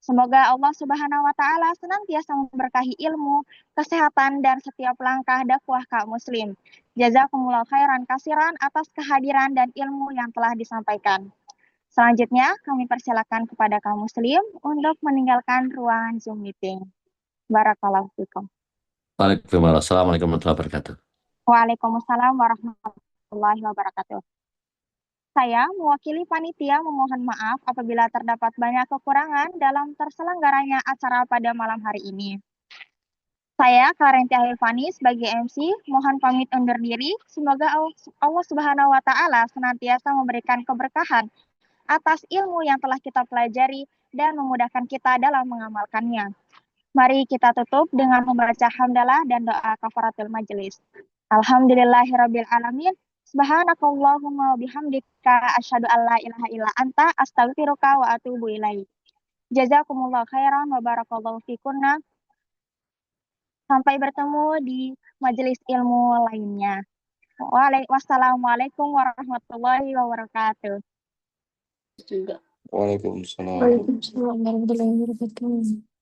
Semoga Allah Subhanahu wa taala senantiasa memberkahi ilmu, kesehatan, dan setiap langkah dakwah kaum muslim. Jazakumullah khairan kasiran atas kehadiran dan ilmu yang telah disampaikan. Selanjutnya, kami persilakan kepada kaum muslim untuk meninggalkan ruangan Zoom meeting. Barakallahu fikum. Waalaikumsalam. Assalamualaikum warahmatullahi wabarakatuh. Waalaikumsalam warahmatullahi wabarakatuh. Saya mewakili panitia memohon maaf apabila terdapat banyak kekurangan dalam terselenggaranya acara pada malam hari ini. Saya, Clarenti Ahilfani, sebagai MC, mohon pamit undur diri. Semoga Allah Subhanahu wa taala senantiasa memberikan keberkahan atas ilmu yang telah kita pelajari dan memudahkan kita dalam mengamalkannya. Mari kita tutup dengan membaca hamdalah dan doa kafaratul majelis. Alhamdulillahirabbil alamin. Subhanakallahumma wa bihamdika asyhadu an la ilaha illa anta astaghfiruka wa atubu ilaik. Jazakumullah khairan wa barakallahu fikunna. Sampai bertemu di majelis ilmu lainnya. Wassalamualaikum warahmatullahi wabarakatuh. Waalaikumsalam. Waalaikumsalam warahmatullahi wabarakatuh.